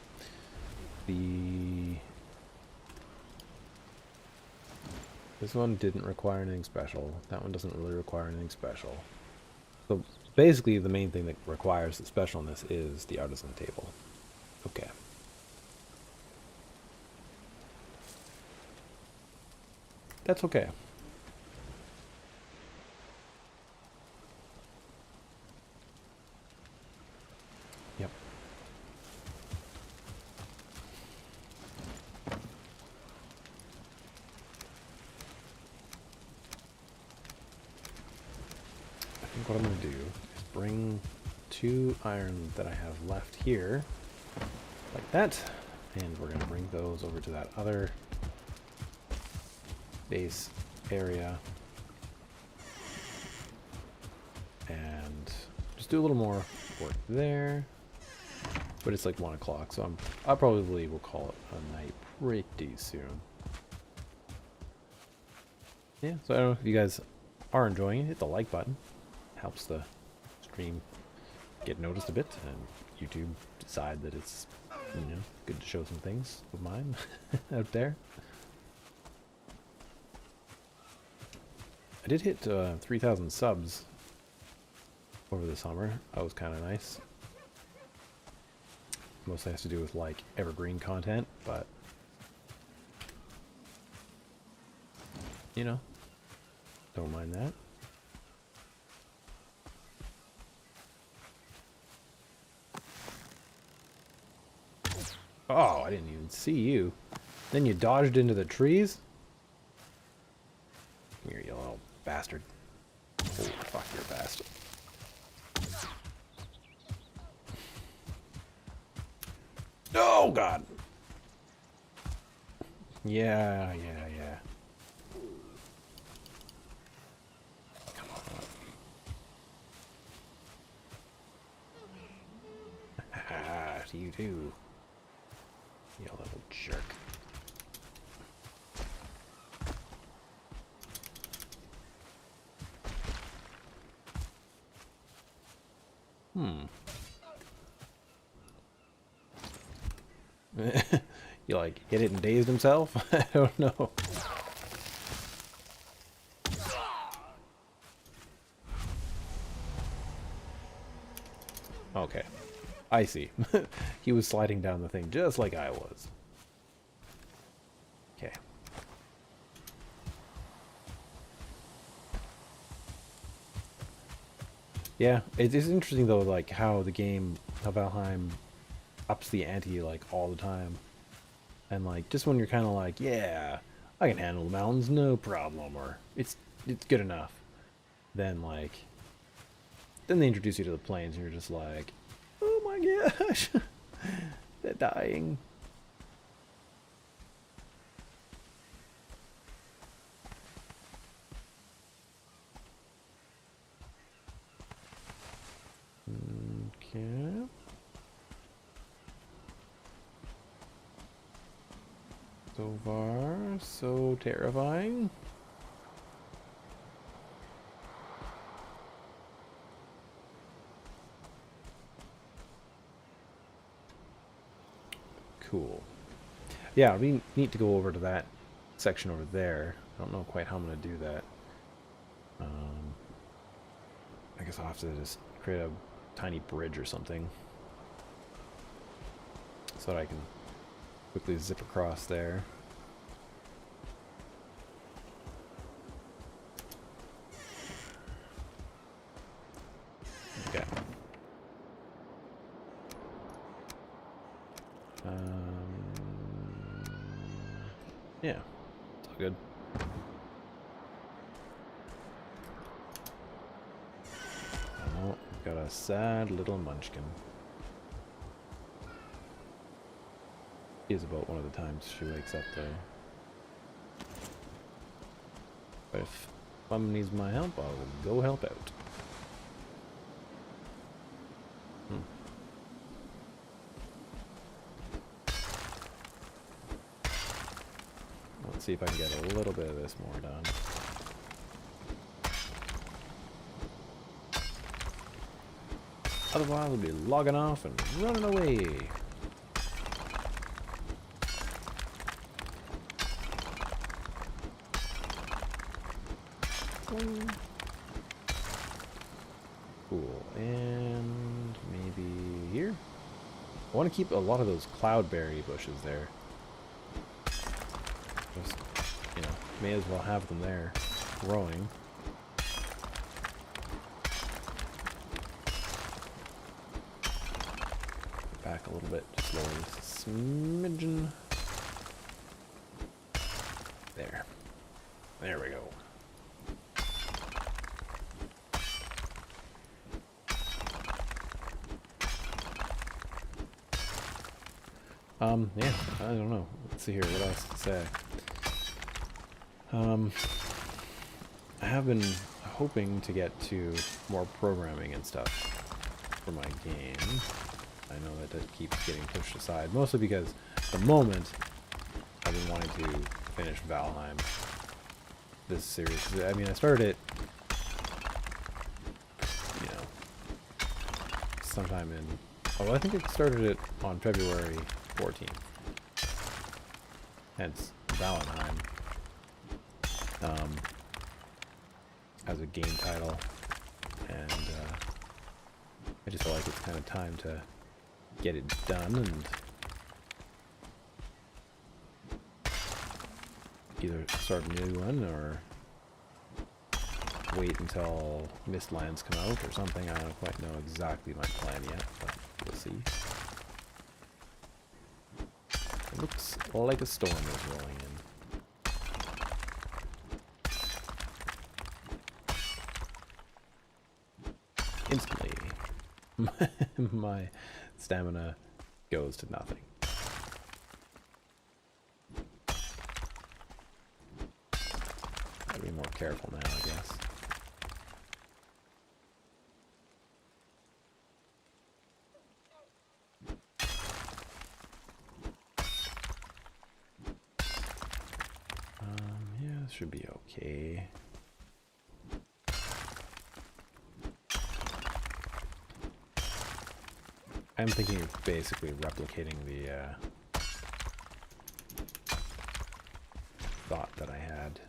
This one didn't require anything special. That one doesn't really require anything special. So basically the main thing that requires the specialness is the artisan table. Okay. That's okay. Yep. I think what I'm going to do is bring 2 iron that I have left here, like that, and we're going to bring those over to that other base area and just do a little more work there. But it's like 1 o'clock, so I probably will call it a night pretty soon. Yeah, so I don't know if you guys are enjoying it. Hit the like button. Helps the stream get noticed a bit, and YouTube decide that it's, you know, good to show some things of mine out there. I did hit 3,000 subs over the summer. That was kind of nice. Mostly has to do with like evergreen content, but you know, don't mind that. Oh, I didn't even see you. Then you dodged into the trees? Come here, you little bastard. Oh, fuck, you're a bastard. Oh, God. Yeah, yeah, yeah. Come on. Haha, you too. You little jerk. Hmm. You like hit it and dazed himself? I don't know. Okay. I see. He was sliding down the thing just like I was. Okay. Yeah, it is interesting though, like how the game, how Valheim ups the ante like all the time. And like just when you're kind of like, yeah, I can handle the mountains, no problem, or it's good enough. Then like, then they introduce you to the plains, and you're just like, oh my gosh, they're dying. Okay. So far, so terrifying. Cool. Yeah, it'd be neat to go over to that section over there. I don't know quite how I'm going to do that. I guess I'll have to just create a tiny bridge or something so that I can quickly zip across there. Okay. Yeah, it's all good. Oh, got a sad little munchkin. Is about one of the times she wakes up though. But if Mum needs my help, I will go help out. Let's see if I can get a little bit of this more done. Otherwise, we'll be logging off and running away. Cool. And maybe here? I want to keep a lot of those cloudberry bushes there. Just, you know, may as well have them there, growing. Back a little bit, just lower this smidgen. There. There we go. Yeah, I don't know. Let's see here, what else to say. I have been hoping to get to more programming and stuff for my game. I know that that keeps getting pushed aside, mostly because at the moment I've been wanting to finish Valheim, this series. I mean, I started it, you know, sometime in, oh, I think I started it on February 14th, hence Valheim, as a game title, and I just feel like it's kind of time to get it done and either start a new one or wait until Mistlands come out or something. I don't quite know exactly my plan yet, but we'll see. It looks like a storm is rolling in. Instantly, my stamina goes to nothing. careful now, I guess. Yeah, this should be okay. I'm thinking of basically replicating the thought that I had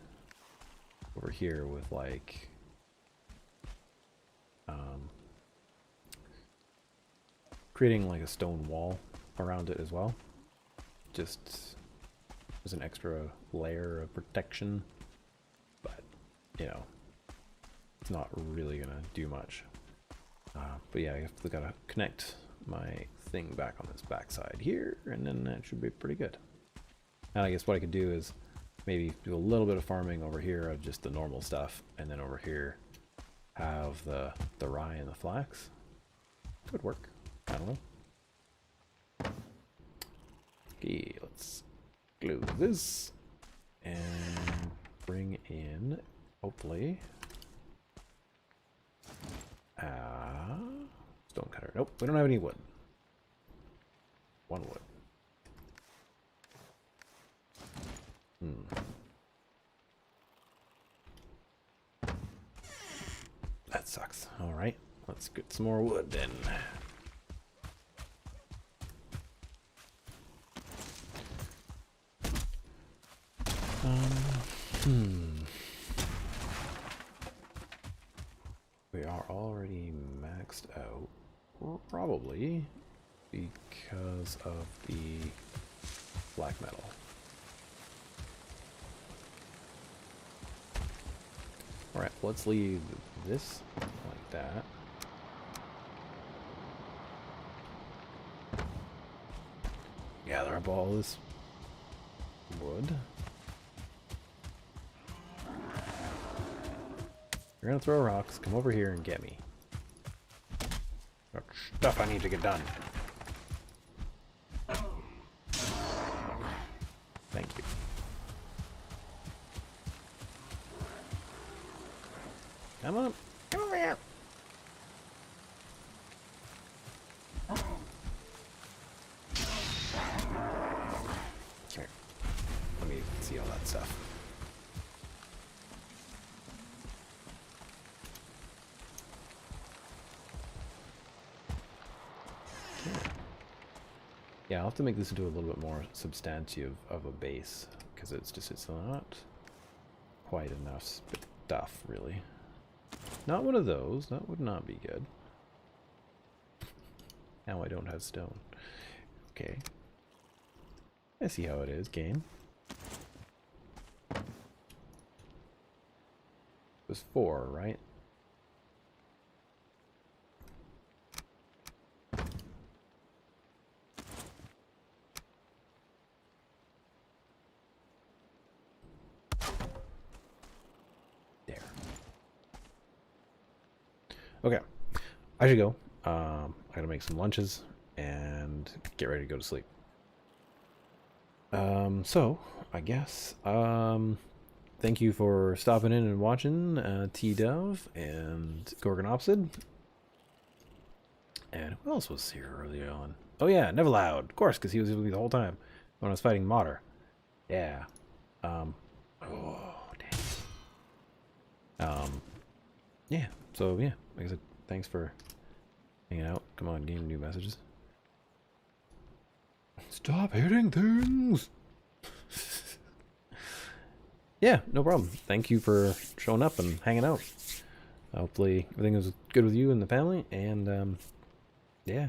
over here with like creating like a stone wall around it as well, just as an extra layer of protection, but you know, it's not really gonna do much. But yeah, I gotta connect my thing back on this backside here, and then that should be pretty good. And I guess what I could do is maybe do a little bit of farming over here of just the normal stuff, and then over here have the rye and the flax. Could work. I don't know. Okay, let's close this and bring in, hopefully, stone cutter. Nope, we don't have any wood. One wood. That sucks. All right, let's get some more wood then. We are already maxed out, probably because of the black metal. All right, let's leave this like that. Gather up all this wood. You're gonna throw rocks, come over here and get me. Got stuff I need to get done. Thank you. Come on, come over here. Here, let me see all that stuff. Yeah, I'll have to make this into a little bit more substantive of a base, because it's not quite enough stuff, really. Not one of those. That would not be good. Now I don't have stone. Okay. I see how it is, game. It was 4, right? Okay, I should go. I gotta make some lunches and get ready to go to sleep. So I guess thank you for stopping in and watching T-Dove and Gorgonopsid. And who else was here early on? Oh yeah, Neverloud, of course, because he was with me the whole time when I was fighting Mater. Yeah. Oh dang. Yeah. So yeah, like I said, thanks for hanging out. Come on, game new messages. Stop hitting things. Yeah, no problem. Thank you for showing up and hanging out. Hopefully everything is good with you and the family, and yeah,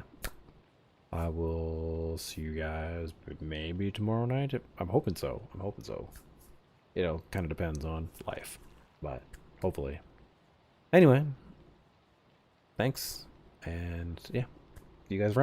I will see you guys maybe tomorrow night. I'm hoping so. I'm hoping so. You know, kind of depends on life, but hopefully. Anyway, thanks, and yeah, see you guys around.